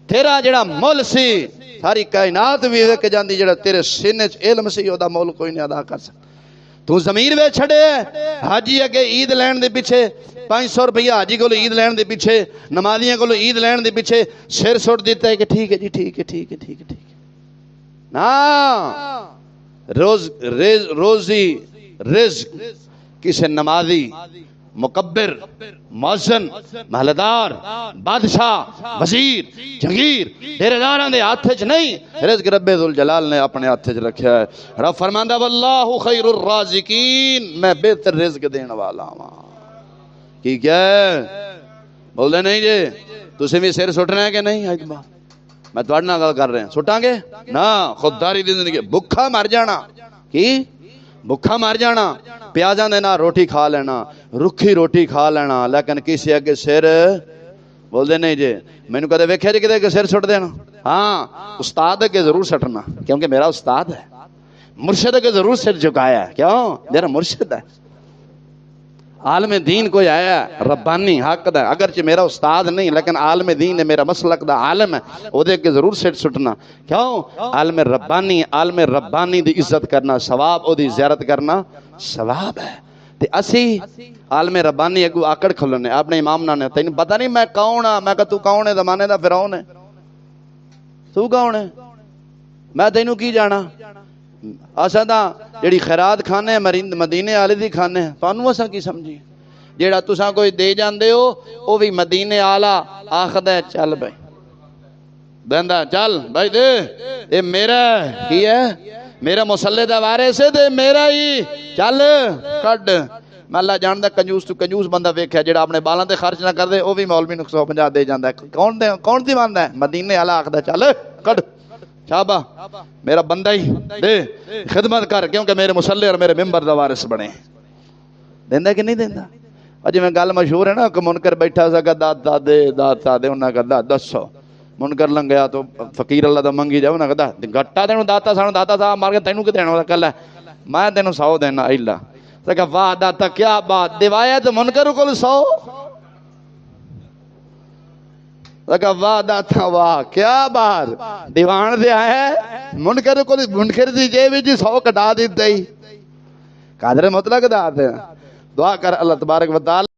تیرا جڑا مول سی ساری کائنات بھی وک جاندی جڑا تیرے سینے چ علم سی او دا مول کوئی نہیں ادا کر سکتا تو ضمیر وے چھڑے حاجی اگے عید لین دے پیچھے 500 روپیہ حاجی کو عید لین دے پیچھے نمازیاں کو عید لین دے پیچھے سر سٹ دیتا ہے کہ ٹھیک ہے جی ٹھیک ہے ٹھیک ہے ٹھیک ہے ٹھیک ہے نا روزی رزق کسی نمازی مکبر مؤذن محلدار بادشاہ وزیر جہانگیر ڈیرے داراں دے ہاتھ وچ نہیں رزق رب ذوالجلال نے اپنے ہاتھ وچ رکھیا ہے رب فرماندا واللہ خیر الرازقین میں بہتر رزق دین والا ہاں کی کیا ہے بول دے نہیں جی تسی بھی سر سٹنا ہے کہ نہیں اج میں تواڈے نال گل کر رہا ہوں سٹاں گے نا خودداری دی زندگی بھکھا مر جانا کی بھکھا مر جانا پیازاں دے نال روٹی کھا لینا رکھی روٹی کھا لینا لیکن کسی اگے سر بول دے نہیں جی مینوں کدے ویکھیا جی کدے سر سٹ دینا ہاں استاد کے ضرور سٹنا کیونکہ میرا استاد ہے مرشد کے ضرور سر جھکایا ہے کیوں میرا مرشد ہے عالم دین کوئی آیا ربانی حق دا اگرچہ میرا استاد نہیں لیکن عالم دین ہے میرا مسلک دا عالم ہے او دے کے ضرور سٹ سٹنا کیوں عالم ربانی دی عزت کرنا ثواب او دی زیارت کرنا ثواب ہے تے اسی عالم ربانی اگو آکڑ کھلنے اپنے امام نے تینوں پتہ نہیں میں کون ہاں میں کہ تو کون ہے زمانے دا فرعون ہے تو کون ہے میں تینوں کی جانا اساں دا جڑی خیرات کھانے مدینے والے دی کھانے تانوں اساں کی سمجھی جیڑا تساں کوئی دے جاندے ہو او بھی مدینے والا آکھدا ہے چل بھائی دیندا چل بھائی دے اے میرا کی ہے میرا مصلی دا وارث ہے تے میرا ہی چل کڈ میں اللہ جاندا کنجوس تو کنجوس بندہ ویکھیا جیڑا اپنے بالاں تے خرچ نہ کردے او بھی مولوی نوں 150 دے جاندا ہے کون دی بندہ ہے مدینے والا آکھدا چل کڈ شابہ میرا بندہ ہی دے خدمت کر کیونکہ میرے مصلی اور میرے ممبر دا وارث بنے دیندا کہ نہیں دیندا اج میں گل مشہور ہے نا کہ منکر بیٹھا سا داتا دے انہاں کہدا دسو منکر لنگیا تو فقیر اللہ دا منگی جاؤ نہ کہدا گٹا تینوں داتا صاحب مار کے تینوں کہ دینا کل ہے میں تینوں 100 دینا الا تے کہ واہ داتا کیا بات دیوایا تو منکر کول 100 لگا واہ داتا واہ کیا بات دیوان دے آئے منکر کو منکر دی جیب وچ 100 کٹا دیتا ہی قادر مطلق دا دعا کر اللہ تبارک و تعالی